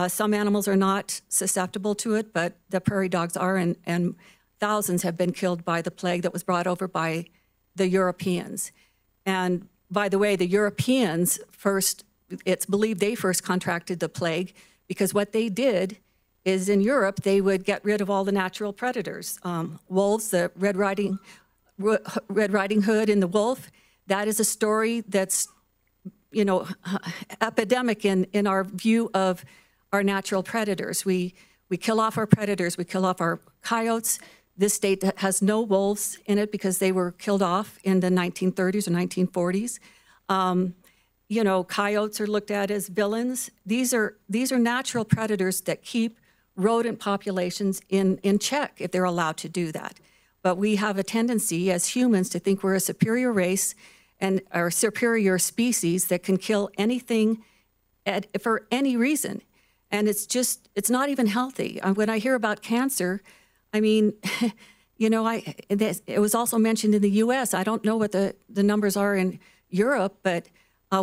Some animals are not susceptible to it, but the prairie dogs are, and thousands have been killed by the plague that was brought over by the Europeans. And by the way, the Europeans first, it's believed they first contracted the plague because what they did is in Europe, they would get rid of all the natural predators. Wolves, the Red Riding Hood and the wolf, that is a story that's, you know, epidemic in our view of our natural predators. We kill off our predators, we kill off our coyotes. This state has no wolves in it because they were killed off in the 1930s or 1940s. You know, coyotes are looked at as villains. These are natural predators that keep rodent populations in check if they're allowed to do that. But we have a tendency as humans to think we're a superior race and our superior species that can kill anything for any reason. And it's not even healthy. When I hear about cancer, I mean, you know, it was also mentioned in the US. I don't know what the numbers are in Europe, but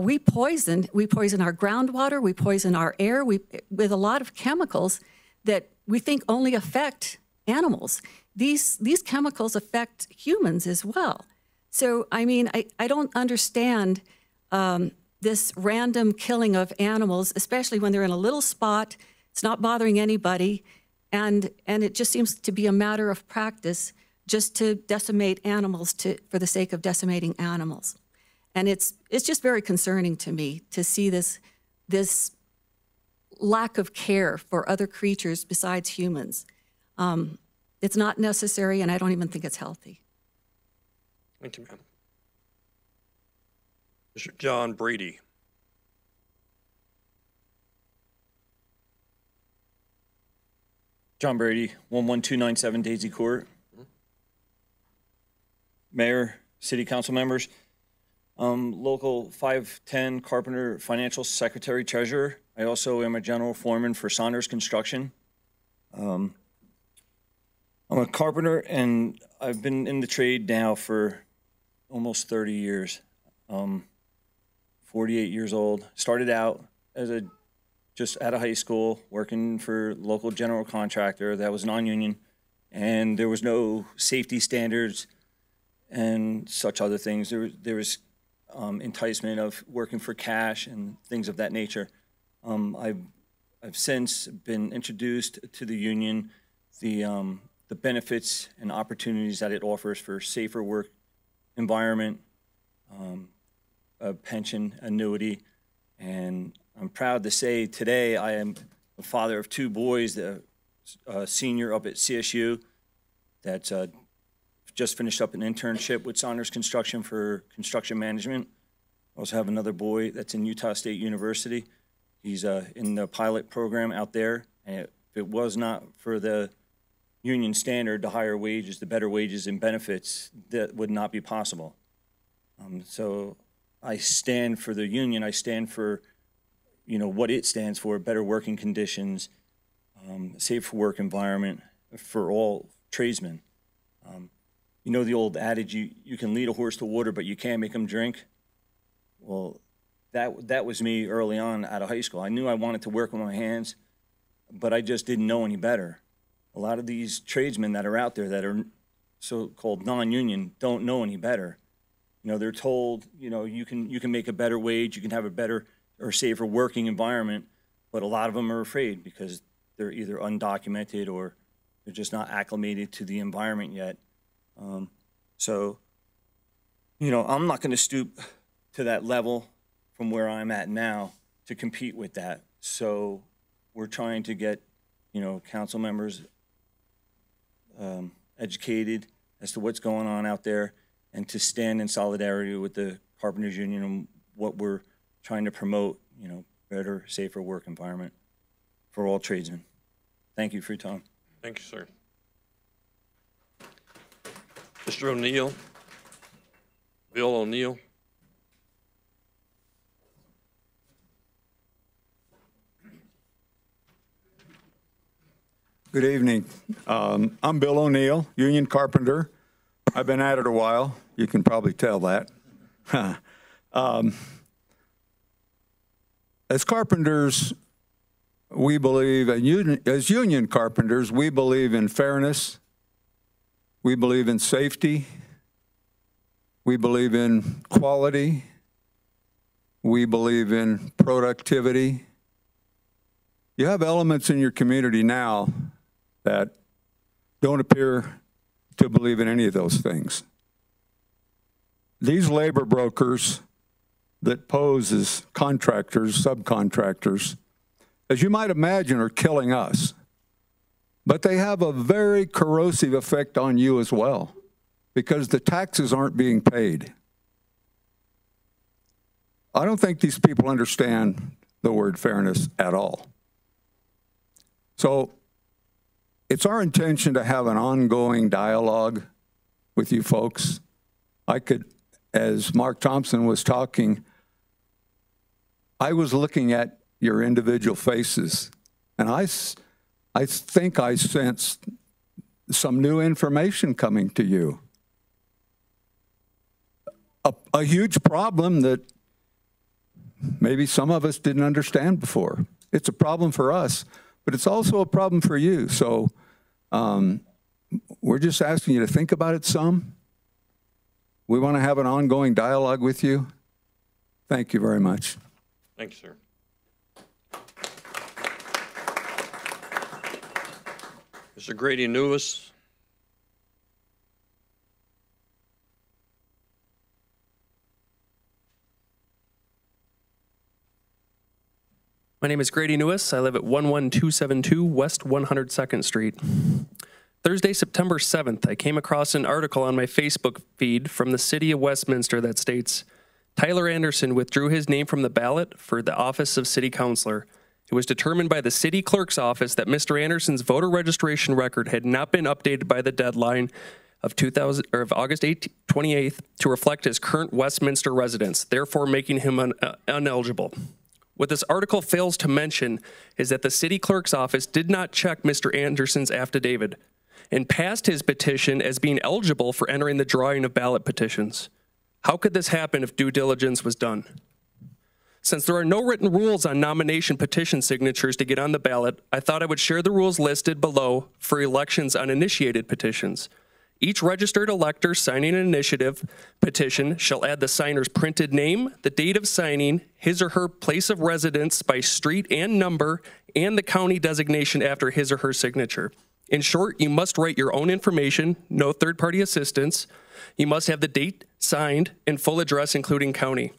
we poison our groundwater, we poison our air with a lot of chemicals that we think only affect animals. These chemicals affect humans as well. So, I mean, I don't understand this random killing of animals, especially when they're in a little spot, it's not bothering anybody, and it just seems to be a matter of practice just to decimate animals for the sake of decimating animals. And it's just very concerning to me to see this lack of care for other creatures besides humans. It's not necessary, and I don't even think it's healthy. Thank you, ma'am. Mr. John Brady. John Brady, 11297 Daisy Court. Mayor, city council members, local 510 Carpenter Financial Secretary Treasurer. I also am a general foreman for Saunders Construction. I'm a carpenter, and I've been in the trade now for almost 30 years. 48 years old. Started out as just out of high school, working for local general contractor that was non-union, and there was no safety standards and such other things. There was enticement of working for cash and things of that nature. I've since been introduced to the union, the benefits and opportunities that it offers for safer work environment, a pension annuity, and I'm proud to say today I am a father of two boys, a senior up at CSU that's just finished up an internship with Saunders Construction for construction management. I also have another boy that's in Utah State University. He's in the pilot program out there, and if it was not for the union standard, the higher wages, the better wages and benefits, that would not be possible. So I stand for the union. I stand for, you know, what it stands for: better working conditions, safe work environment for all tradesmen. You know the old adage, you can lead a horse to water, but you can't make him drink. Well, that was me early on out of high school. I knew I wanted to work with my hands, but I just didn't know any better. A lot of these tradesmen that are out there that are so-called non-union don't know any better. You know, they're told, you know, you can make a better wage, you can have a better or safer working environment, but a lot of them are afraid because they're either undocumented or they're just not acclimated to the environment yet. So, you know, I'm not going to stoop to that level from where I'm at now to compete with that. So we're trying to get, you know, council members educated as to what's going on out there and to stand in solidarity with the Carpenters Union and what we're trying to promote, you know, better, safer work environment for all tradesmen. Thank you for your time. Thank you, sir. Mr. O'Neill, Bill O'Neill. Good evening. I'm Bill O'Neill, union carpenter. I've been at it a while. You can probably tell that. As carpenters, we believe, as union carpenters, we believe in fairness. We believe in safety. We believe in quality. We believe in productivity. You have elements in your community now that don't appear to believe in any of those things. These labor brokers that pose as contractors, subcontractors, as you might imagine, are killing us. But they have a very corrosive effect on you as well, because the taxes aren't being paid. I don't think these people understand the word fairness at all. So it's our intention to have an ongoing dialogue with you folks. I could, as Mark Thompson was talking, I was looking at your individual faces, and I think I sensed some new information coming to you. A huge problem that maybe some of us didn't understand before. It's a problem for us, but it's also a problem for you. So we're just asking you to think about it some. We want to have an ongoing dialogue with you. Thank you very much. Thank you, sir. Mr. Grady Newis. My name is Grady Newis. I live at 11272 West 102nd Street. Thursday, September 7th, I came across an article on my Facebook feed from the city of Westminster that states, Tyler Anderson withdrew his name from the ballot for the office of city councilor. It was determined by the city clerk's office that Mr. Anderson's voter registration record had not been updated by the deadline of August 28th to reflect his current Westminster residence, therefore making him ineligible. What this article fails to mention is that the city clerk's office did not check Mr. Anderson's affidavit and passed his petition as being eligible for entering the drawing of ballot petitions. How could this happen if due diligence was done? Since there are no written rules on nomination petition signatures to get on the ballot, I thought I would share the rules listed below for elections on initiated petitions. Each registered elector signing an initiative petition shall add the signer's printed name, the date of signing, his or her place of residence by street and number, and the county designation after his or her signature. In short, you must write your own information, no third-party assistance. You must have the date signed and full address, including county.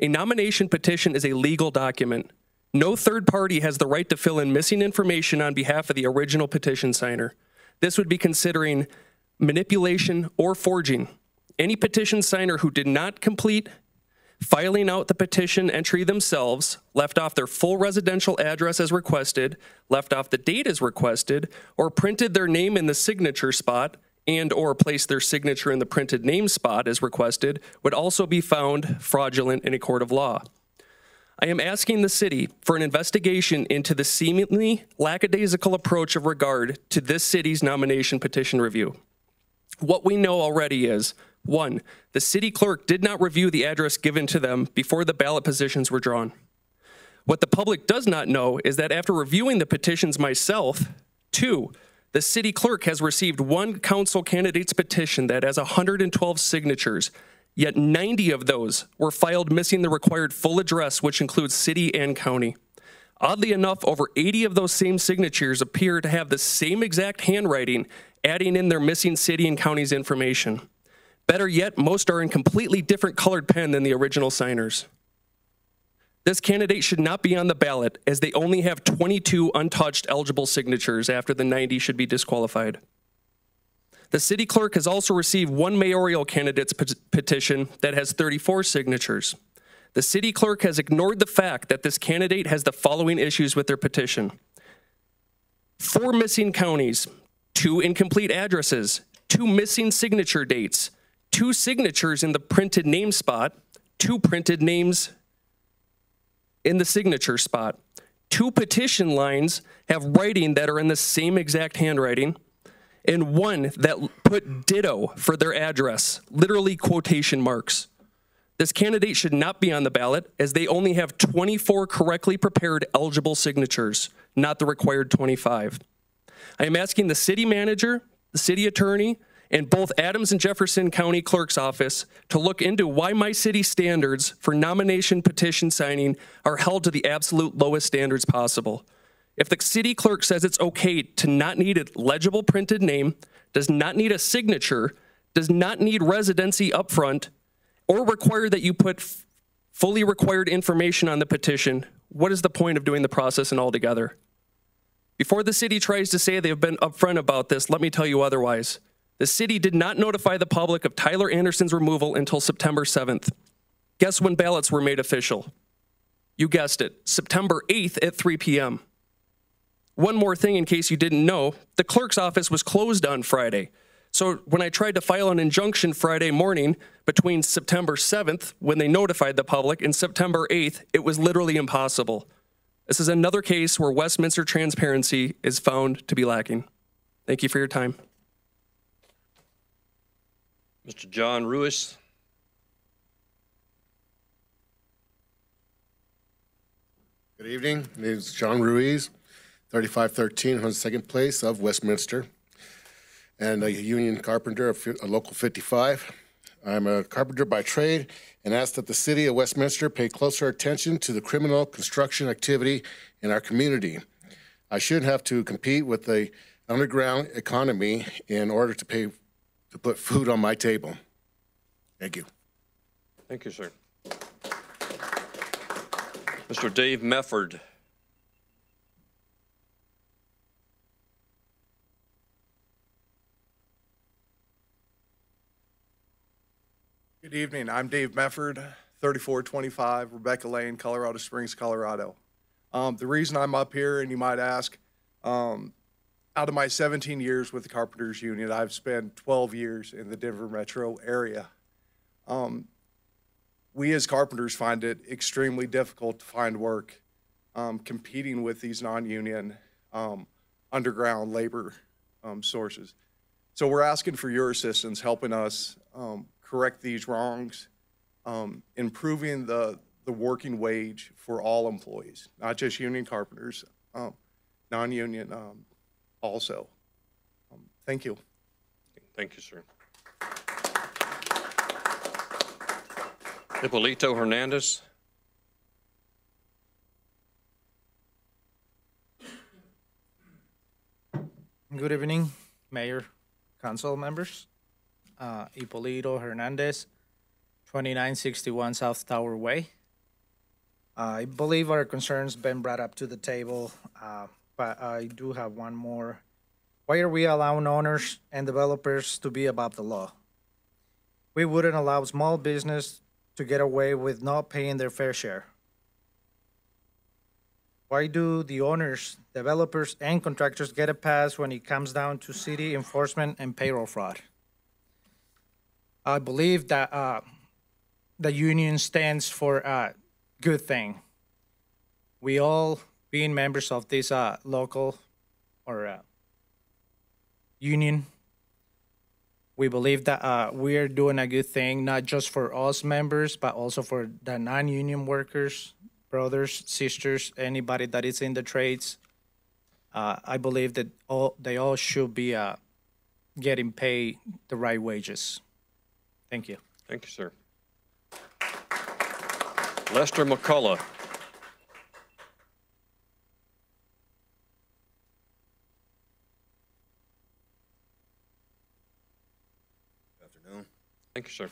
A nomination petition is a legal document. No third party has the right to fill in missing information on behalf of the original petition signer. This would be considering manipulation or forging. Any petition signer who did not complete filing out the petition entry themselves, left off their full residential address as requested, left off the date as requested, or printed their name in the signature spot and or placed their signature in the printed name spot as requested would also be found fraudulent in a court of law. I am asking the city for an investigation into the seemingly lackadaisical approach of regard to this city's nomination petition review. What we know already is, 1, the city clerk did not review the address given to them before the ballot positions were drawn. What the public does not know is that after reviewing the petitions myself, 2, the city clerk has received one council candidate's petition that has 112 signatures, yet 90 of those were filed missing the required full address, which includes city and county. Oddly enough, over 80 of those same signatures appear to have the same exact handwriting, adding in their missing city and county's information. Better yet, most are in completely different colored pen than the original signers. This candidate should not be on the ballot, as they only have 22 untouched eligible signatures after the 90 should be disqualified. The city clerk has also received one mayoral candidate's petition that has 34 signatures. The city clerk has ignored the fact that this candidate has the following issues with their petition: 4 missing counties, 2 incomplete addresses, 2 missing signature dates, 2 signatures in the printed name spot, 2 printed names in the signature spot, 2 petition lines have writing that are in the same exact handwriting, and 1 that put ditto for their address, literally quotation marks. This candidate should not be on the ballot, as they only have 24 correctly prepared eligible signatures, not the required 25. I am asking the city manager, the city attorney, and both Adams and Jefferson County Clerk's Office to look into why my city standards for nomination petition signing are held to the absolute lowest standards possible. If the city clerk says it's okay to not need a legible printed name, does not need a signature, does not need residency up front, or require that you put fully required information on the petition, what is the point of doing the process and altogether? Before the city tries to say they've been upfront about this, let me tell you otherwise. The city did not notify the public of Tyler Anderson's removal until September 7th. Guess when ballots were made official? You guessed it, September 8th at 3 p.m. One more thing in case you didn't know, the clerk's office was closed on Friday. So when I tried to file an injunction Friday morning between September 7th, when they notified the public, and September 8th, it was literally impossible. This is another case where Westminster transparency is found to be lacking. Thank you for your time. Mr. John Ruiz. Good evening. My name is John Ruiz, 3513 102nd Place of Westminster, and a union carpenter of a local 55. I'm a carpenter by trade and ask that the city of Westminster pay closer attention to the criminal construction activity in our community. I shouldn't have to compete with the underground economy in order to put food on my table. Thank you. Thank you, sir. Mr. Dave Mefford. Good evening. I'm Dave Mefford, 3425 Rebecca Lane, Colorado Springs, Colorado. The reason I'm up here, and you might ask, out of my 17 years with the Carpenters Union, I've spent 12 years in the Denver metro area. We as carpenters find it extremely difficult to find work competing with these non-union underground labor sources. So we're asking for your assistance, helping us correct these wrongs, improving the working wage for all employees, not just union carpenters, non-union also. Thank you. Thank you, sir. Hippolito Hernandez. Good evening, Mayor, Council members. Hippolito Hernandez, 2961 South Tower Way. I believe our concerns been brought up to the table, but I do have one more. Why are we allowing owners and developers to be above the law? We wouldn't allow small business to get away with not paying their fair share. Why do the owners, developers, and contractors get a pass when it comes down to city enforcement and payroll fraud? I believe that the union stands for a good thing. We all, being members of this local or union, we believe that we are doing a good thing, not just for us members, but also for the non-union workers, brothers, sisters, anybody that is in the trades. I believe that they all should be getting paid the right wages. Thank you. Thank you, sir. Lester McCullough. Afternoon. Thank you, sir.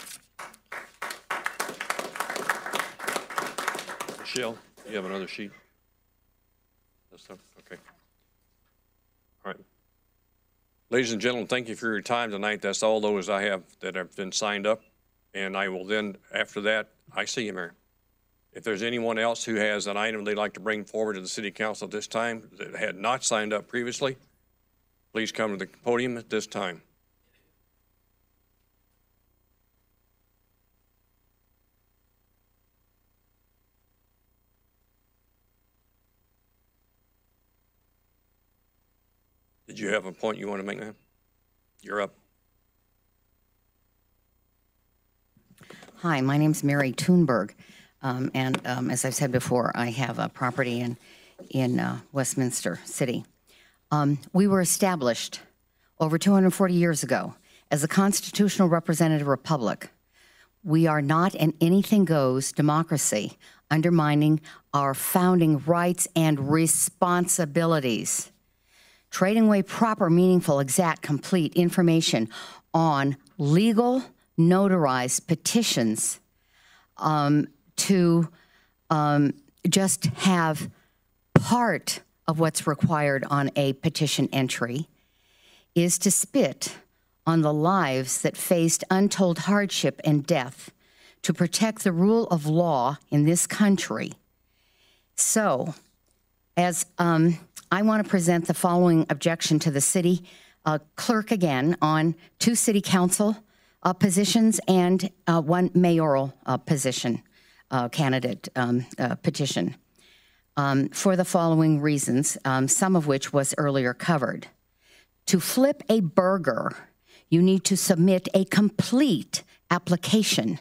Michelle, you have another sheet? That's stuff? Okay. All right. Ladies and gentlemen, thank you for your time tonight. That's all those I have that have been signed up. And I will then, after that, I see you, Mayor. If there's anyone else who has an item they'd like to bring forward to the City Council at this time that had not signed up previously, please come to the podium at this time. Did you have a point you want to make, ma'am? You're up. Hi, my name's Mary Thunberg, and as I've said before, I have a property in Westminster City. We were established over 240 years ago as a constitutional representative republic. We are not an anything-goes democracy, undermining our founding rights and responsibilities. Trading away proper, meaningful, exact, complete information on legal, notarized petitions to just have part of what's required on a petition entry is to spit on the lives that faced untold hardship and death to protect the rule of law in this country. So, as I want to present the following objection to the city clerk again on 2 city council positions and 1 mayoral position candidate petition for the following reasons, some of which was earlier covered. To flip a burger, you need to submit a complete application.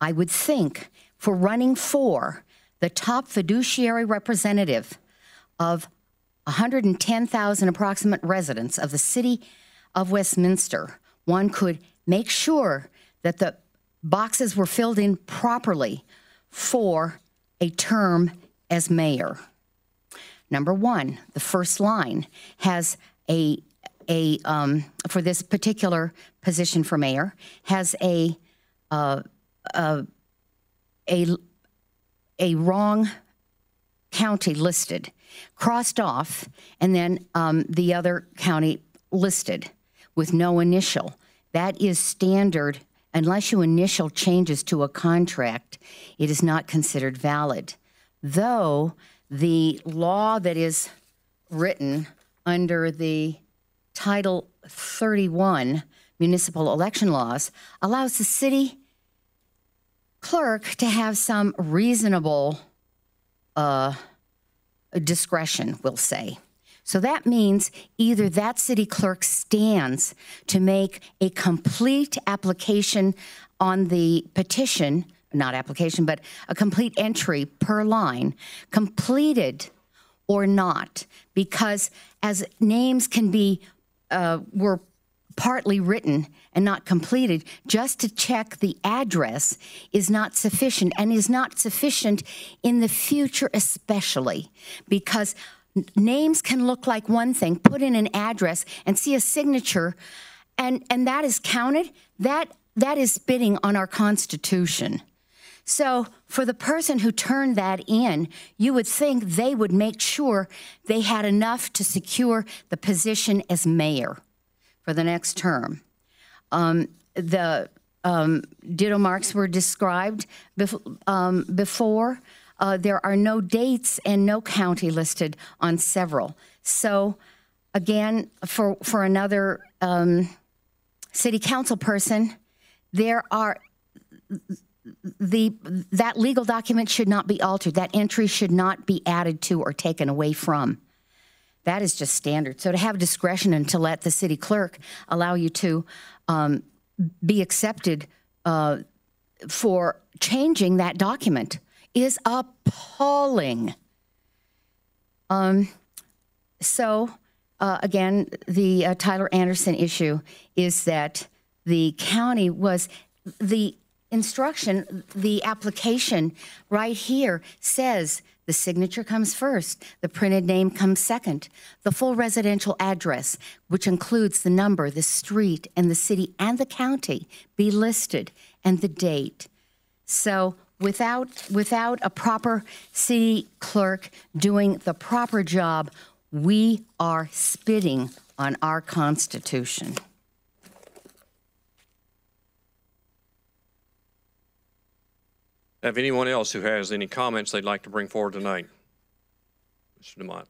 I would think for running for the top fiduciary representative of 110,000 approximate residents of the city of Westminster, one could make sure that the boxes were filled in properly for a term as mayor. Number 1, the first line has for this particular position for mayor, has a wrong county listed, crossed off, and then the other county listed with no initial. That is standard. Unless you initial changes to a contract, it is not considered valid. Though the law that is written under the Title 31 municipal election laws allows the city clerk to have some reasonable discretion, we'll say. So that means either that city clerk stands to make a complete application on the petition, not application, but a complete entry per line, completed or not, because as names can be, were partly written and not completed, just to check the address is not sufficient, and is not sufficient in the future especially, because names can look like one thing, put in an address and see a signature, and that is counted. That is spitting on our Constitution. So for the person who turned that in, you would think they would make sure they had enough to secure the position as mayor for the next term. The ditto marks were described before. There are no dates and no county listed on several. So again, for another city council person, there are that legal document should not be altered. That entry should not be added to or taken away from. That is just standard. So to have discretion and to let the city clerk allow you to be accepted for changing that document is appalling. Again, the Tyler Anderson issue is that the county was, the instruction, the application right here says The signature comes first. The printed name comes second. The full residential address, which includes the number, the street, and the city and the county, be listed, and the date. So without a proper city clerk doing the proper job, we are spitting on our Constitution. Have anyone else who has any comments they'd like to bring forward tonight? Mr. DeMott.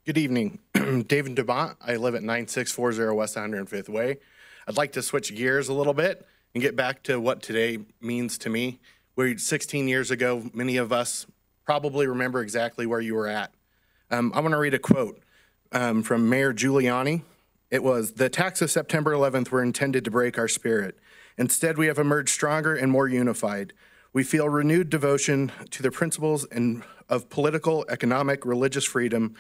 Good evening. David DeMott. I live at 9640 West 105th Way. I'd like to switch gears a little bit and get back to what today means to me. 16 years ago, many of us probably remember exactly where you were at. I want to read a quote from Mayor Giuliani. It was, "The attacks of September 11th were intended to break our spirit. Instead, we have emerged stronger and more unified. We feel renewed devotion to the principles of political, economic, religious freedom,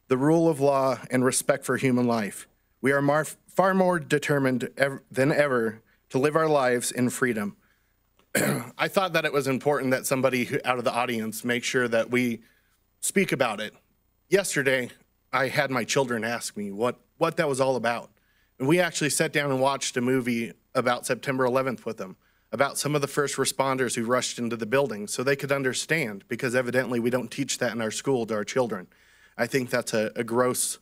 the rule of law, and respect for human life. We are far more determined than ever to live our lives in freedom." I thought that it was important that somebody out of the audience make sure that we speak about it. Yesterday, I had my children ask me what that was all about. And we actually sat down and watched a movie about September 11th with them, about some of the first responders who rushed into the building so they could understand, because evidently we don't teach that in our school to our children. I think that's a gross,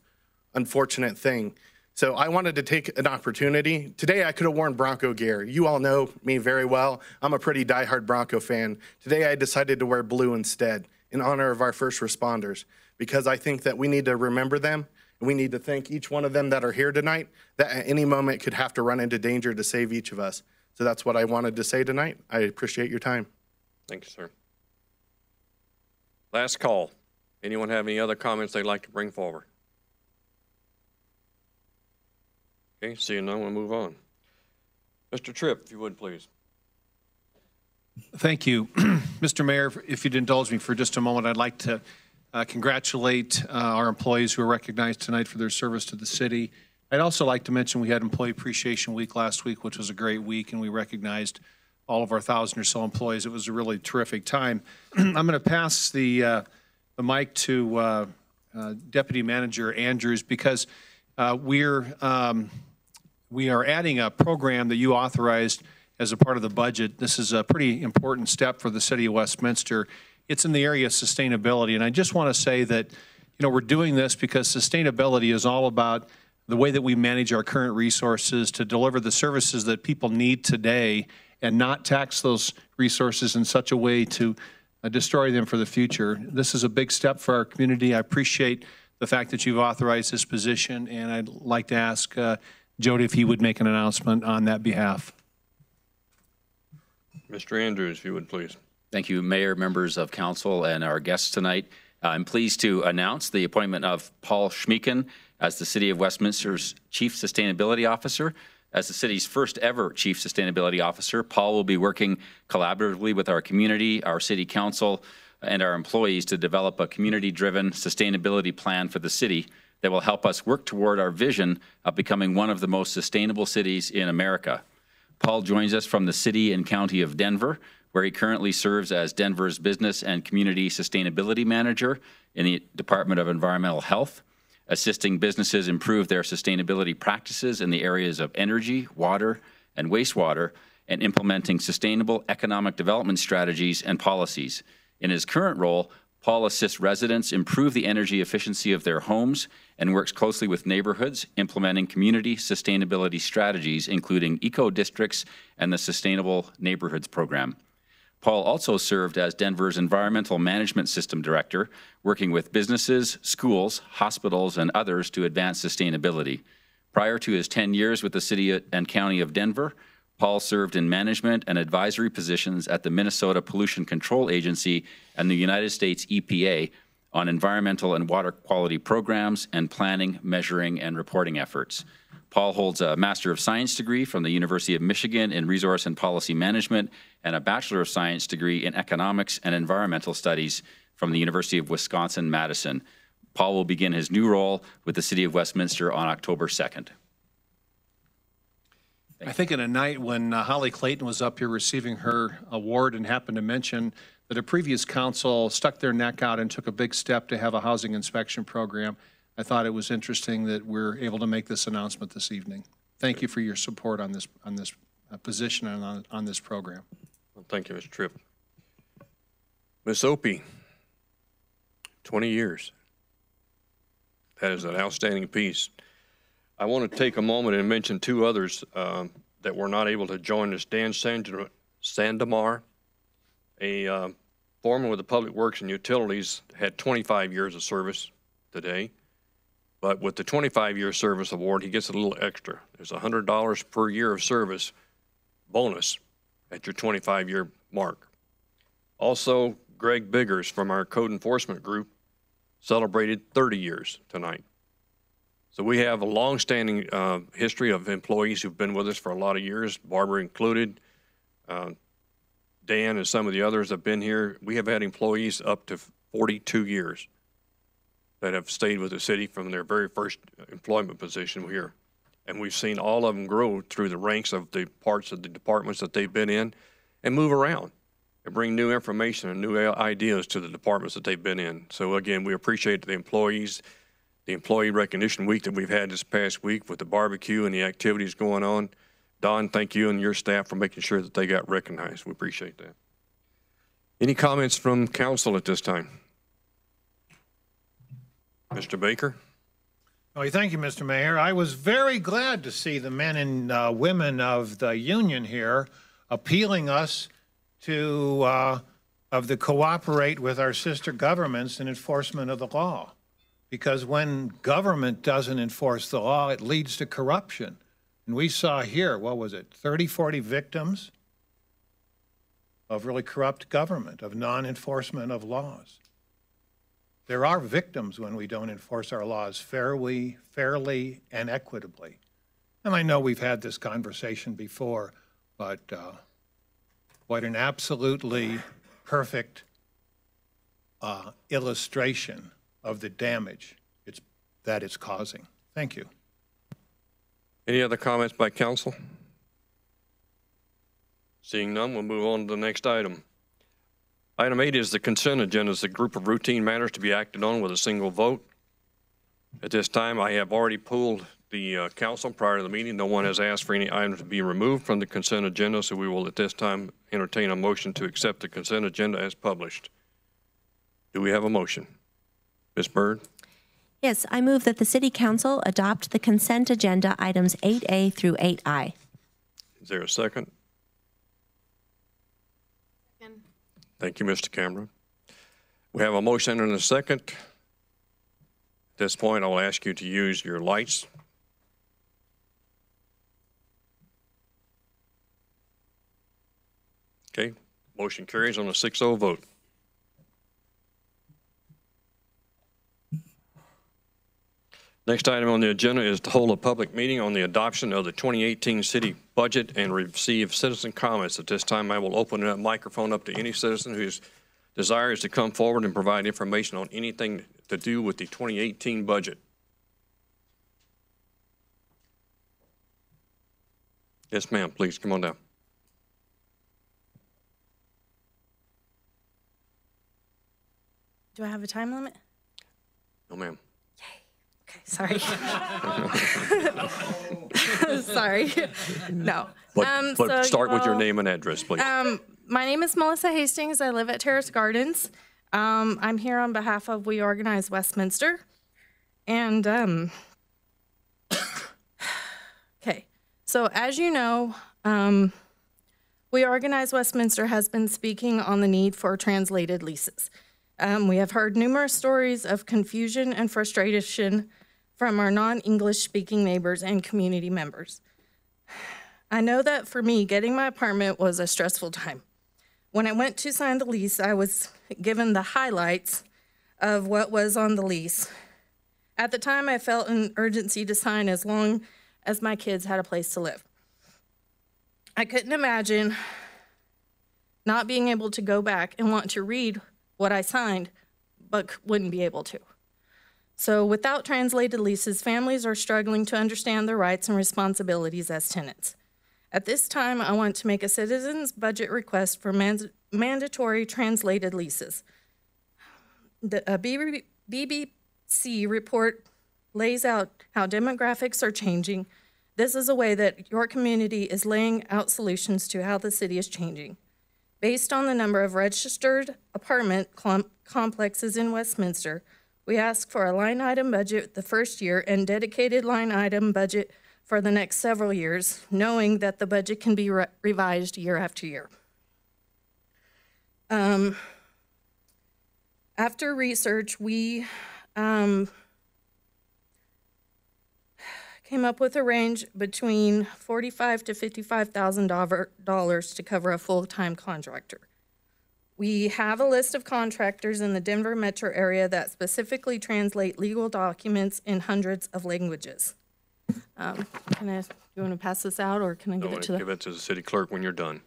unfortunate thing. So I wanted to take an opportunity. Today I could have worn Bronco gear. You all know me very well. I'm a pretty diehard Bronco fan. Today I decided to wear blue instead in honor of our first responders, because I think that we need to remember them, and we need to thank each one of them that are here tonight that at any moment could have to run into danger to save each of us. So that's what I wanted to say tonight. I appreciate your time. Thank you, sir. Last call. Anyone have any other comments they'd like to bring forward? Okay, seeing none, we'll move on. Mr. Tripp, if you would, please. Thank you. Mr. Mayor, if you'd indulge me for just a moment, I'd like to congratulate our employees who are recognized tonight for their service to the city. I'd also like to mention we had Employee Appreciation Week last week, which was a great week, and we recognized all of our 1,000 or so employees. It was a really terrific time. I'm going to pass the mic to Deputy Manager Andrews, because we are adding a program that you authorized as a part of the budget. This is a pretty important step for the city of Westminster. It's in the area of sustainability, and I just want to say that, we're doing this because sustainability is all about the way that we manage our current resources to deliver the services that people need today and not tax those resources in such a way to destroy them for the future. This is a big step for our community. I appreciate the fact that you've authorized this position, and I'd like to ask Jody if he would make an announcement on that behalf. Mr. Andrews, if you would, please. Thank you, Mayor, members of council, and our guests tonight. I'm pleased to announce the appointment of Paul Schmeeken as the City of Westminster's Chief Sustainability Officer. As the city's first ever Chief Sustainability Officer, Paul will be working collaboratively with our community, our city council, and our employees to develop a community-driven sustainability plan for the city that will help us work toward our vision of becoming one of the most sustainable cities in America. Paul joins us from the City and County of Denver, where he currently serves as Denver's Business and Community Sustainability Manager in the Department of Environmental Health, assisting businesses improve their sustainability practices in the areas of energy, water, and wastewater, and implementing sustainable economic development strategies and policies. In his current role, Paul assists residents improve the energy efficiency of their homes and works closely with neighborhoods, implementing community sustainability strategies, including eco-districts and the Sustainable Neighborhoods Program. Paul also served as Denver's Environmental Management System Director, working with businesses, schools, hospitals, and others to advance sustainability. Prior to his 10 years with the City and County of Denver, Paul served in management and advisory positions at the Minnesota Pollution Control Agency and the United States EPA on environmental and water quality programs and planning, measuring, and reporting efforts. Paul holds a Master of Science degree from the University of Michigan in Resource and Policy Management and a Bachelor of Science degree in Economics and Environmental Studies from the University of Wisconsin-Madison. Paul will begin his new role with the City of Westminster on October 2nd. I think in a night when Holly Clayton was up here receiving her award and happened to mention that a previous council stuck their neck out and took a big step to have a housing inspection program, I thought it was interesting that we're able to make this announcement this evening. Thank you for your support on this position and on this program. Well, thank you, Mr. Tripp. Miss Opie, 20 years. That is an outstanding piece. I want to take a moment and mention two others that were not able to join us. Dan Sandamar, a foreman with the Public Works and Utilities, had 25 years of service today. But with the 25-year service award, he gets a little extra. There's $100 per year of service bonus at your 25-year mark. Also, Greg Biggers from our code enforcement group celebrated 30 years tonight. So we have a long-standing history of employees who've been with us for a lot of years, Barbara included. Dan and some of the others have been here. We have had employees up to 42 years that have stayed with the city from their very first employment position here. And we've seen all of them grow through the ranks of the parts of the departments that they've been in and move around and bring new information and new ideas to the departments that they've been in. So again, we appreciate the employees, the Employee Recognition Week that we've had this past week with the barbecue and the activities going on. Don, thank you and your staff for making sure that they got recognized. We appreciate that. Any comments from council at this time? Mr. Baker? Oh, thank you, Mr. Mayor. I was very glad to see the men and women of the union here appealing us to cooperate with our sister governments in enforcement of the law. Because when government doesn't enforce the law, it leads to corruption. And we saw here, what was it, 30, 40 victims of really corrupt government, of non-enforcement of laws. There are victims when we don't enforce our laws fairly, and equitably. And I know we've had this conversation before, but what an absolutely perfect illustration of the damage that it's causing. Thank you. Any other comments by council? Seeing none, we'll move on to the next item. Item 8 is the consent agenda. It's a group of routine matters to be acted on with a single vote. At this time, I have already polled the council prior to the meeting. No one has asked for any items to be removed from the consent agenda, so we will at this time entertain a motion to accept the consent agenda as published. Do we have a motion? Ms. Byrd? Yes, I move that the City Council adopt the consent agenda items 8A through 8I. Is there a second? Second. Thank you, Mr. Cameron. We have a motion and a second. At this point, I'll ask you to use your lights. Okay, motion carries on a 6-0 vote. Next item on the agenda is to hold a public meeting on the adoption of the 2018 city budget and receive citizen comments. At this time, I will open the microphone up to any citizen whose desire is to come forward and provide information on anything to do with the 2018 budget. Yes, ma'am, please come on down. Do I have a time limit? No, ma'am. Okay, sorry. Sorry. No. But start with your all- name and address, please. My name is Melissa Hastings. I live at Terrace Gardens. I'm here on behalf of We Organize Westminster. And, okay, so as you know, We Organize Westminster has been speaking on the need for translated leases. We have heard numerous stories of confusion and frustration from our non-English speaking neighbors and community members. I know that for me, getting my apartment was a stressful time. When I went to sign the lease, I was given the highlights of what was on the lease. At the time, I felt an urgency to sign as long as my kids had a place to live. I couldn't imagine not being able to go back and want to read what I signed, but wouldn't be able to. So without translated leases, families are struggling to understand their rights and responsibilities as tenants. At this time, I want to make a citizen's budget request for mandatory translated leases. The BBC report lays out how demographics are changing. This is a way that your community is laying out solutions to how the city is changing. Based on the number of registered apartment complexes in Westminster, we ask for a line item budget the first year and dedicated line item budget for the next several years, knowing that the budget can be revised year after year. After research, we came up with a range between $45,000 to $55,000 to cover a full-time contractor. We have a list of contractors in the Denver metro area that specifically translate legal documents in hundreds of languages. Do you want to pass this out, or can I give it to Give it to the city clerk when you're done.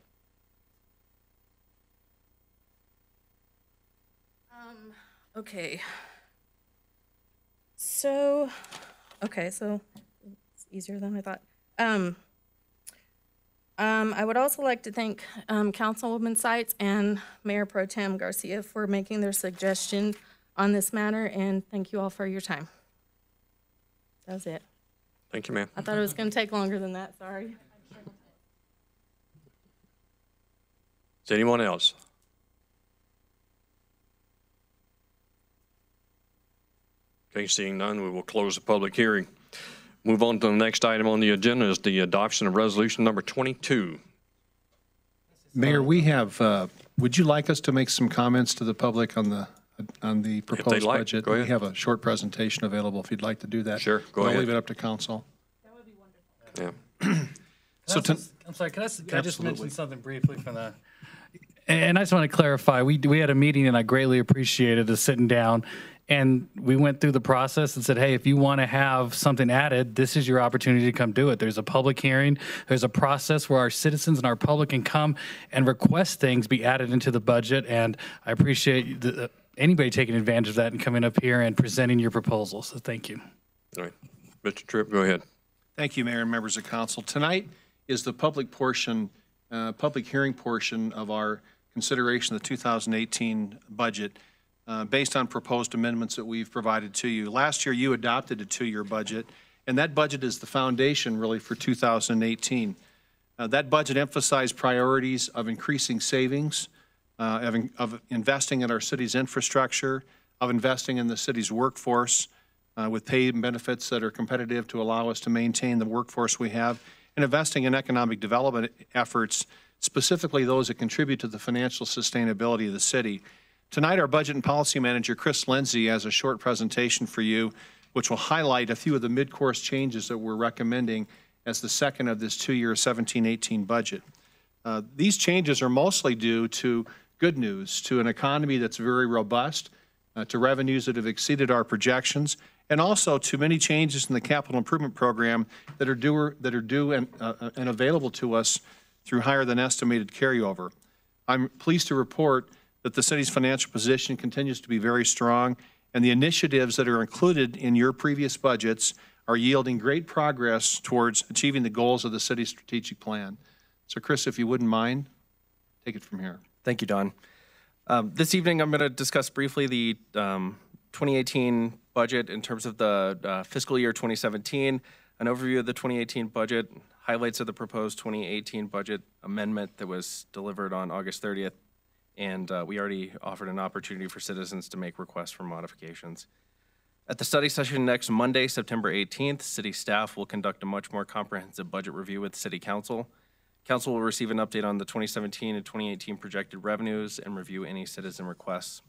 Okay. So it's easier than I thought. I would also like to thank Councilwoman Seitz and Mayor Pro Tem Garcia for making their suggestion on this matter, and thank you all for your time. That was it. Thank you, ma'am. I thought it was going to take longer than that, sorry. Is anyone else? Okay, seeing none, we will close the public hearing. Move on to the next item on the agenda is the adoption of resolution number 22. Mayor, we have, would you like us to make some comments to the public on the proposed like, budget? go ahead. We have a short presentation available if you'd like to do that. Sure, go I'll ahead. leave it up to council. Yeah. So I'm sorry, can I just Absolutely. mention something briefly from the, and I just want to clarify, we had a meeting and I greatly appreciated us sitting down and we went through the process and said, hey, if you want to have something added, this is your opportunity to come do it. There's a public hearing. There's a process where our citizens and our public can come and request things be added into the budget. And I appreciate anybody taking advantage of that and coming up here and presenting your proposal. So thank you. All right. Mr. Tripp, go ahead. Thank you, Mayor and members of council. Tonight is the public hearing portion of our consideration of the 2018 budget based on proposed amendments that we've provided to you. Last year, you adopted a two-year budget, and that budget is the foundation really for 2018. That budget emphasized priorities of increasing savings, of investing in our city's infrastructure, of investing in the city's workforce with pay and benefits that are competitive to allow us to maintain the workforce we have, and investing in economic development efforts, specifically those that contribute to the financial sustainability of the city. Tonight, our budget and policy manager, Chris Lindsay, has a short presentation for you, which will highlight a few of the mid-course changes that we're recommending as the second of this two-year 17-18 budget. These changes are mostly due to good news, to an economy that's very robust, to revenues that have exceeded our projections, and also to many changes in the capital improvement program that are due and available to us through higher than estimated carryover. I'm pleased to report that the city's financial position continues to be very strong, and the initiatives that are included in your previous budgets are yielding great progress towards achieving the goals of the city's strategic plan. So, Chris, if you wouldn't mind, take it from here. Thank you, Don. This evening, I'm going to discuss briefly the 2018 budget in terms of the fiscal year 2017, an overview of the 2018 budget, highlights of the proposed 2018 budget amendment that was delivered on August 30th, and we already offered an opportunity for citizens to make requests for modifications. At the study session next Monday, September 18th, city staff will conduct a much more comprehensive budget review with City Council. Council will receive an update on the 2017 and 2018 projected revenues and review any citizen requests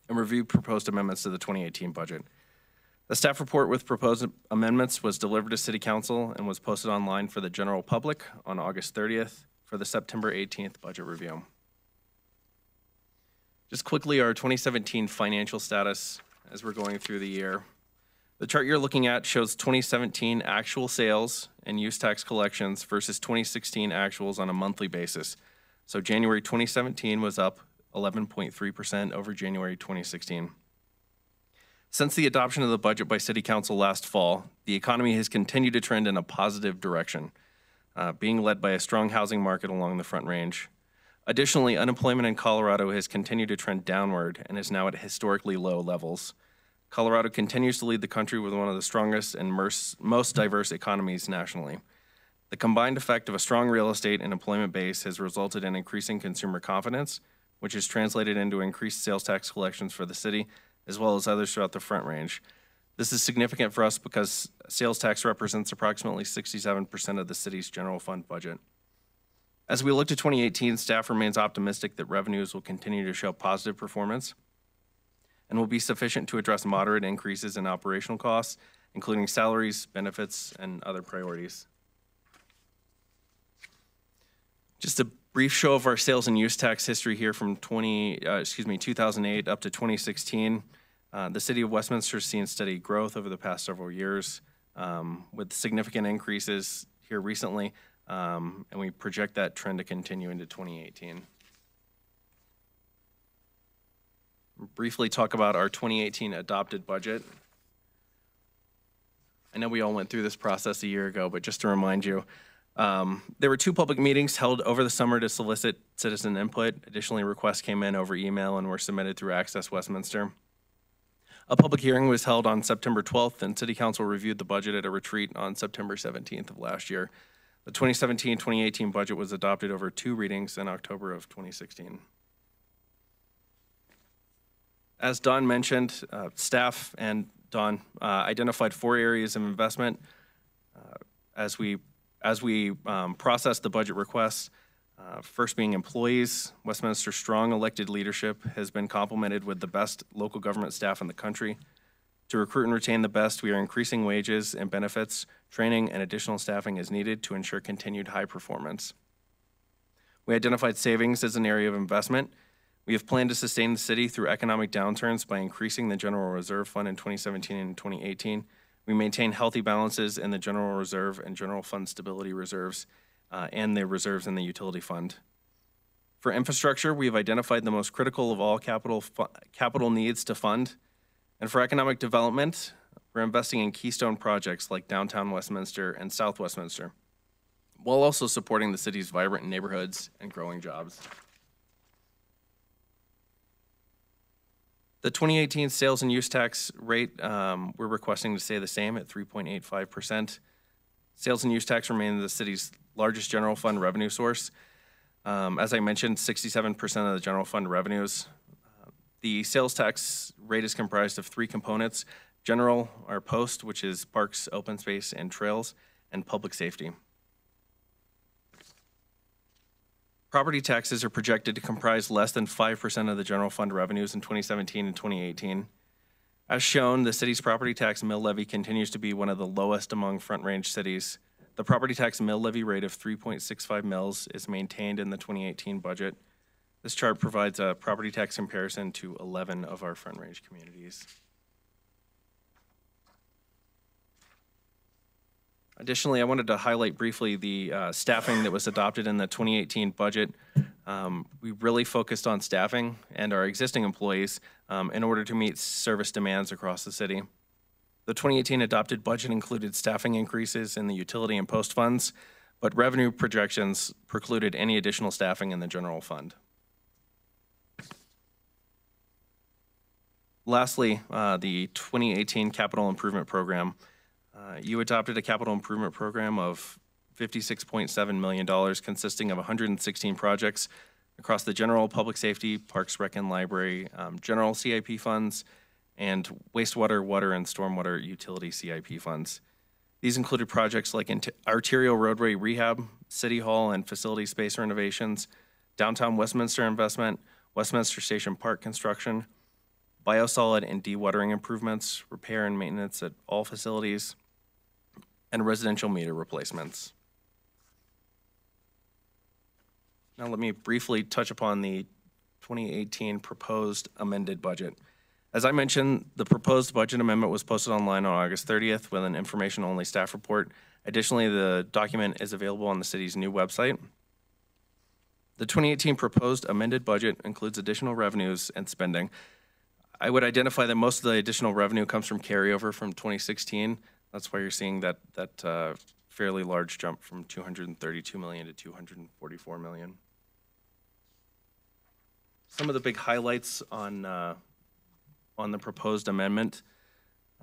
and review proposed amendments to the 2018 budget. The staff report with proposed amendments was delivered to City Council and was posted online for the general public on August 30th for the September 18th budget review. Just quickly, our 2017 financial status as we're going through the year. The chart you're looking at shows 2017 actual sales and use tax collections versus 2016 actuals on a monthly basis. So January 2017 was up 11.3% over January 2016. Since the adoption of the budget by City Council last fall, the economy has continued to trend in a positive direction. being led by a strong housing market along the Front Range. Additionally, unemployment in Colorado has continued to trend downward and is now at historically low levels. Colorado continues to lead the country with one of the strongest and most diverse economies nationally. The combined effect of a strong real estate and employment base has resulted in increasing consumer confidence, which has translated into increased sales tax collections for the city, as well as others throughout the Front Range. This is significant for us because sales tax represents approximately 67% of the city's general fund budget. As we look to 2018, staff remains optimistic that revenues will continue to show positive performance and will be sufficient to address moderate increases in operational costs, including salaries, benefits, and other priorities. Just a brief show of our sales and use tax history here from 2008 up to 2016. The city of Westminster has seen steady growth over the past several years, with significant increases here recently, and we project that trend to continue into 2018. Briefly talk about our 2018 adopted budget. I know we all went through this process a year ago, but just to remind you, there were 2 public meetings held over the summer to solicit citizen input. Additionally, requests came in over email and were submitted through Access Westminster. A public hearing was held on September 12th, and City Council reviewed the budget at a retreat on September 17th of last year. The 2017-2018 budget was adopted over 2 readings in October of 2016. As Don mentioned, staff and Don identified 4 areas of investment as we process the budget requests. First being employees. Westminster's strong elected leadership has been complemented with the best local government staff in the country. To recruit and retain the best, we are increasing wages and benefits. Training and additional staffing is needed to ensure continued high performance. We identified savings as an area of investment. We have planned to sustain the city through economic downturns by increasing the General Reserve Fund in 2017 and 2018. We maintain healthy balances in the General Reserve and General Fund Stability Reserves and the reserves in the Utility Fund. For infrastructure, we have identified the most critical of all capital needs to fund. And for economic development, we're investing in keystone projects like downtown Westminster and South Westminster, while also supporting the city's vibrant neighborhoods and growing jobs. The 2018 sales and use tax rate, we're requesting to stay the same at 3.85%. Sales and use tax remain the city's largest general fund revenue source. As I mentioned, 67% of the general fund revenues. The sales tax rate is comprised of 3 components: general, or post, which is parks, open space, and trails, and public safety. Property taxes are projected to comprise less than 5% of the general fund revenues in 2017 and 2018. As shown, the city's property tax mill levy continues to be one of the lowest among Front Range cities. The property tax mill levy rate of 3.65 mils is maintained in the 2018 budget. This chart provides a property tax comparison to 11 of our Front Range communities. Additionally, I wanted to highlight briefly the staffing that was adopted in the 2018 budget. We really focused on staffing and our existing employees in order to meet service demands across the city. The 2018 adopted budget included staffing increases in the utility and post funds, but revenue projections precluded any additional staffing in the general fund. Lastly, the 2018 capital improvement program. You adopted a capital improvement program of $56.7 million, consisting of 116 projects across the general, public safety, parks, rec, and library, general CIP funds, and wastewater, water, and stormwater utility CIP funds. These included projects like arterial roadway rehab, city hall and facility space renovations, downtown Westminster investment, Westminster Station Park construction, biosolid and dewatering improvements, repair and maintenance at all facilities, and residential meter replacements. Now let me briefly touch upon the 2018 proposed amended budget. As I mentioned, the proposed budget amendment was posted online on August 30th with an information-only staff report. Additionally, the document is available on the city's new website. The 2018 proposed amended budget includes additional revenues and spending. I would identify that most of the additional revenue comes from carryover from 2016. That's why you're seeing that fairly large jump from 232 million to 244 million. Some of the big highlights on the proposed amendment.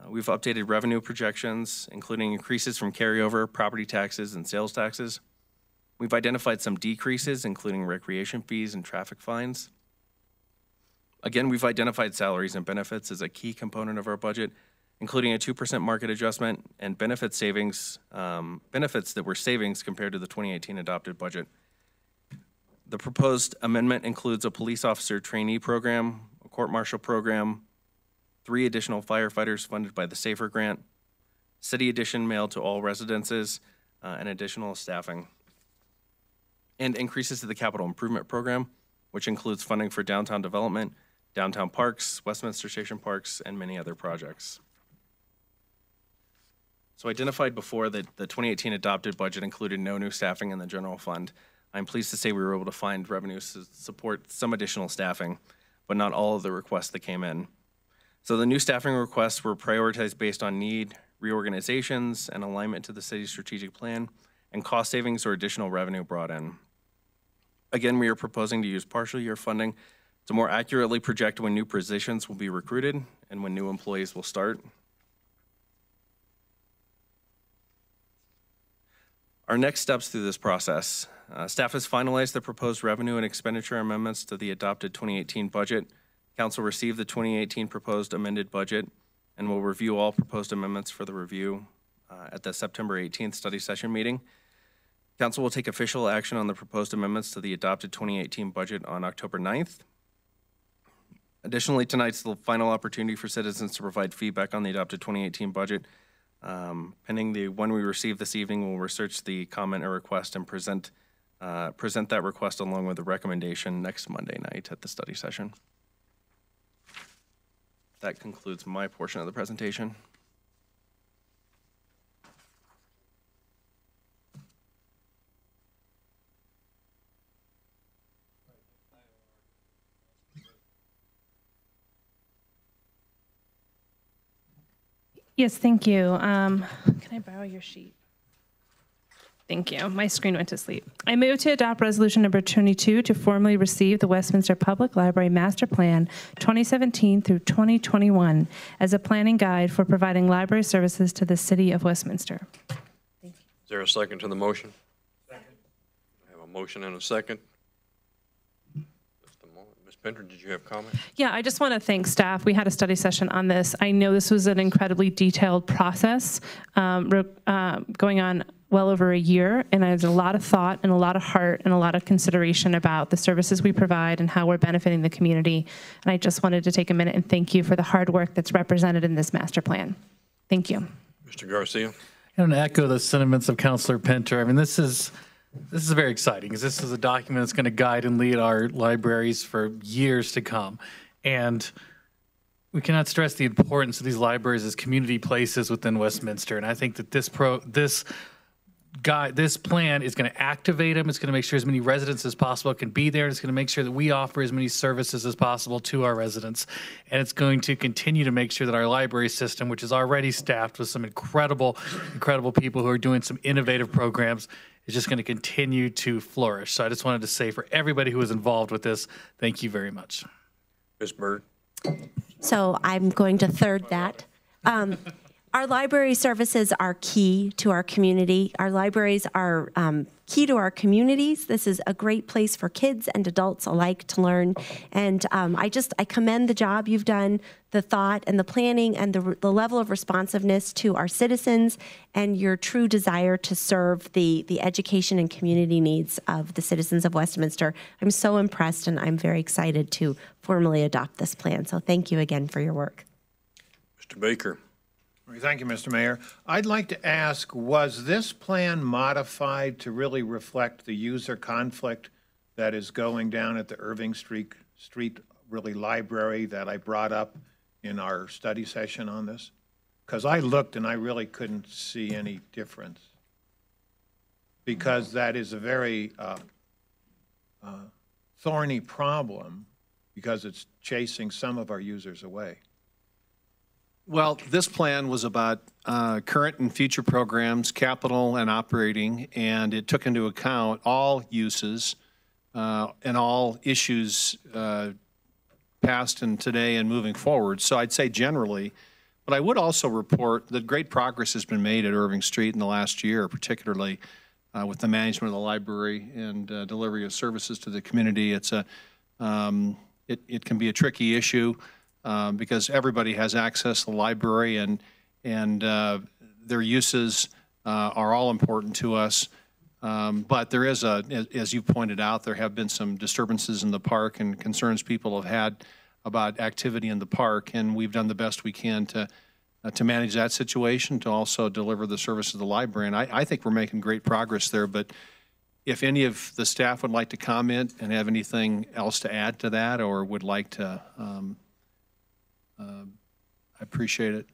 We've updated revenue projections, including increases from carryover, property taxes, and sales taxes. We've identified some decreases, including recreation fees and traffic fines. Again, we've identified salaries and benefits as a key component of our budget, including a 2% market adjustment and benefit savings, benefits that were savings compared to the 2018 adopted budget. The proposed amendment includes a police officer trainee program, a court-martial program, 3 additional firefighters funded by the SAFER grant, city edition mail to all residences, and additional staffing. And increases to the capital improvement program, which includes funding for downtown development, downtown parks, Westminster Station parks, and many other projects. So identified before that the 2018 adopted budget included no new staffing in the general fund. I'm pleased to say we were able to find revenues to support some additional staffing, but not all of the requests that came in. So the new staffing requests were prioritized based on need, reorganizations, and alignment to the city's strategic plan, and cost savings or additional revenue brought in. Again, we are proposing to use partial year funding to more accurately project when new positions will be recruited and when new employees will start. Our next steps through this process. Staff has finalized the proposed revenue and expenditure amendments to the adopted 2018 budget. Council received the 2018 proposed amended budget and will review all proposed amendments for the review at the September 18th study session meeting. Council will take official action on the proposed amendments to the adopted 2018 budget on October 9th. Additionally, tonight's the final opportunity for citizens to provide feedback on the adopted 2018 budget. Pending the one we receive this evening, we'll research the comment or request and present that request along with the recommendation next Monday night at the study session. That concludes my portion of the presentation. Yes, thank you. Can I borrow your sheet? Thank you. My screen went to sleep. I move to adopt resolution number 22 to formally receive the Westminster Public Library Master Plan 2017 through 2021 as a planning guide for providing library services to the city of Westminster. Is there a second to the motion? Second. I have a motion and a second. Ms. Pender, did you have comments? Yeah, I just want to thank staff. We had a study session on this. I know this was an incredibly detailed process going on well over a year, and there's a lot of thought and a lot of heart and a lot of consideration about the services we provide and how we're benefiting the community. And I just wanted to take a minute and thank you for the hard work that's represented in this master plan. Thank you. Mr. Garcia. I want to echo the sentiments of Councilor Pinter. I mean, this is very exciting because this is a document that's going to guide and lead our libraries for years to come. And we cannot stress the importance of these libraries as community places within Westminster. And I think that this plan is going to activate them. It's going to make sure as many residents as possible can be there. It's going to make sure that we offer as many services as possible to our residents. And it's going to continue to make sure that our library system, which is already staffed with some incredible people who are doing some innovative programs, is just going to continue to flourish. So I just wanted to say for everybody who was involved with this, thank you very much. Ms. Bird. So I'm going to third that. Our library services are key to our community. Our libraries are key to our communities. This is a great place for kids and adults alike to learn. And I commend the job you've done, the thought and the planning and the level of responsiveness to our citizens and your true desire to serve the education and community needs of the citizens of Westminster. I'm so impressed and I'm very excited to formally adopt this plan. So thank you again for your work. Mr. Baker. Thank you, Mr. Mayor. I'd like to ask, was this plan modified to really reflect the user conflict that is going down at the Irving Street library that I brought up in our study session on this? Because I looked and I really couldn't see any difference. Because that is a very thorny problem because it's chasing some of our users away. Well, this plan was about current and future programs, capital and operating, and it took into account all uses and all issues past and today and moving forward. So I'd say generally, but I would also report that great progress has been made at Irving Street in the last year, particularly with the management of the library and delivery of services to the community. It's it can be a tricky issue because everybody has access to the library, and their uses are all important to us. But there is as you pointed out, there have been some disturbances in the park and concerns people have had about activity in the park, and we've done the best we can to manage that situation, to also deliver the service of the library. And I think we're making great progress there. But if any of the staff would like to comment and have anything else to add to that, or would like to, I appreciate it.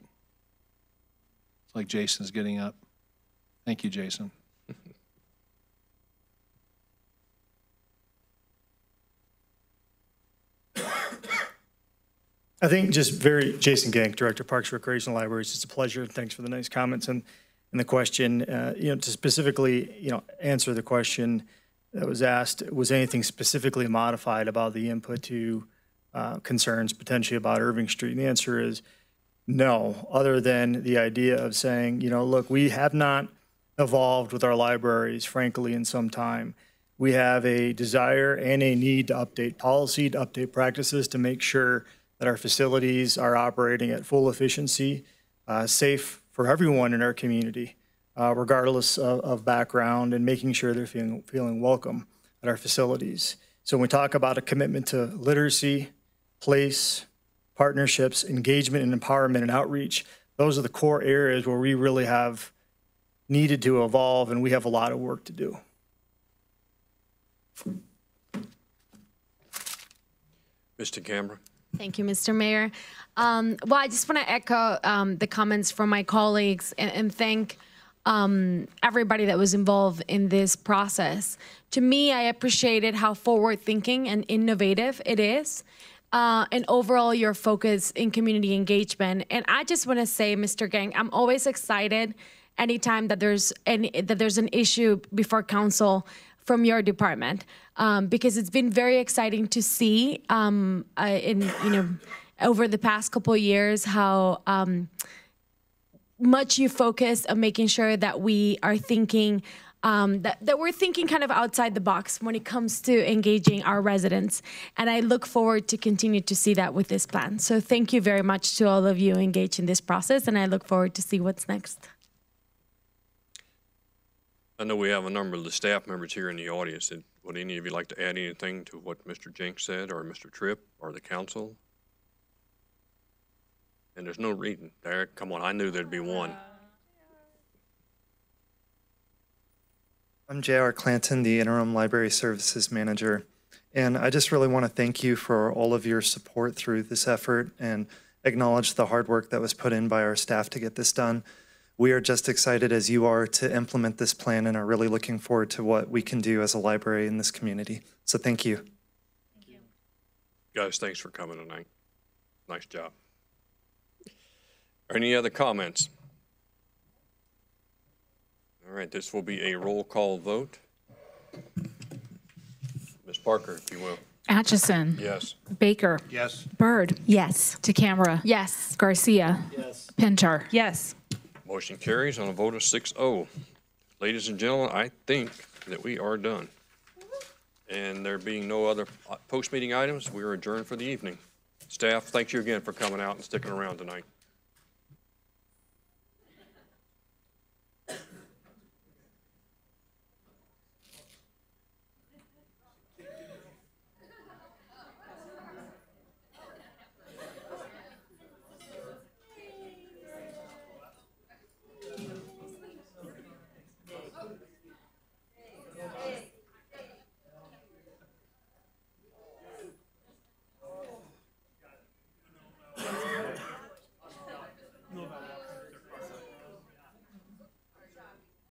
It's like Jason's getting up. Thank you, Jason. I think Jason Gank, Director of Parks, Recreation, Libraries. It's a pleasure. Thanks for the nice comments and the question. To specifically, answer the question that was asked, was anything specifically modified about the input to concerns potentially about Irving Street? And the answer is no, other than the idea of saying, look, we have not evolved with our libraries, frankly, in some time. We have a desire and a need to update policy, to update practices, to make sure that our facilities are operating at full efficiency, safe for everyone in our community, regardless of background, and making sure they're feeling welcome at our facilities. So when we talk about a commitment to literacy, place, partnerships, engagement and empowerment and outreach, those are the core areas where we really have needed to evolve, and we have a lot of work to do. Mr. Cameron. Thank you, Mr. Mayor. Well, I just want to echo the comments from my colleagues and thank everybody that was involved in this process. To me, I appreciated how forward-thinking and innovative it is, and overall your focus in community engagement. And I just want to say, Mr. Gang, I'm always excited anytime that there's an issue before council from your department, because it's been very exciting to see over the past couple of years how much you focus on making sure that we are thinking that we're thinking kind of outside the box when it comes to engaging our residents. And I look forward to continue to see that with this plan. So thank you very much to all of you engaged in this process, and I look forward to see what's next. I know we have a number of the staff members here in the audience. Would any of you like to add anything to what Mr. Jenks said, or Mr. Tripp, or the council? And there's no reading. Derek, come on, I knew there'd be one. I'm J.R. Clanton, the Interim Library Services Manager, and I just really want to thank you for all of your support through this effort and acknowledge the hard work that was put in by our staff to get this done. We are just excited as you are to implement this plan and are really looking forward to what we can do as a library in this community. So thank you. Thank you. Guys, thanks for coming tonight. Nice job. Any other comments? All right, this will be a roll call vote. Ms. Parker, if you will. Atchison. Yes. Baker. Yes. Bird. Yes. DeCamera. Yes. Garcia. Yes. Pinter. Yes. Motion carries on a vote of 6-0. Ladies and gentlemen, I think that we are done. And there being no other post-meeting items, we are adjourned for the evening. Staff, thank you again for coming out and sticking around tonight.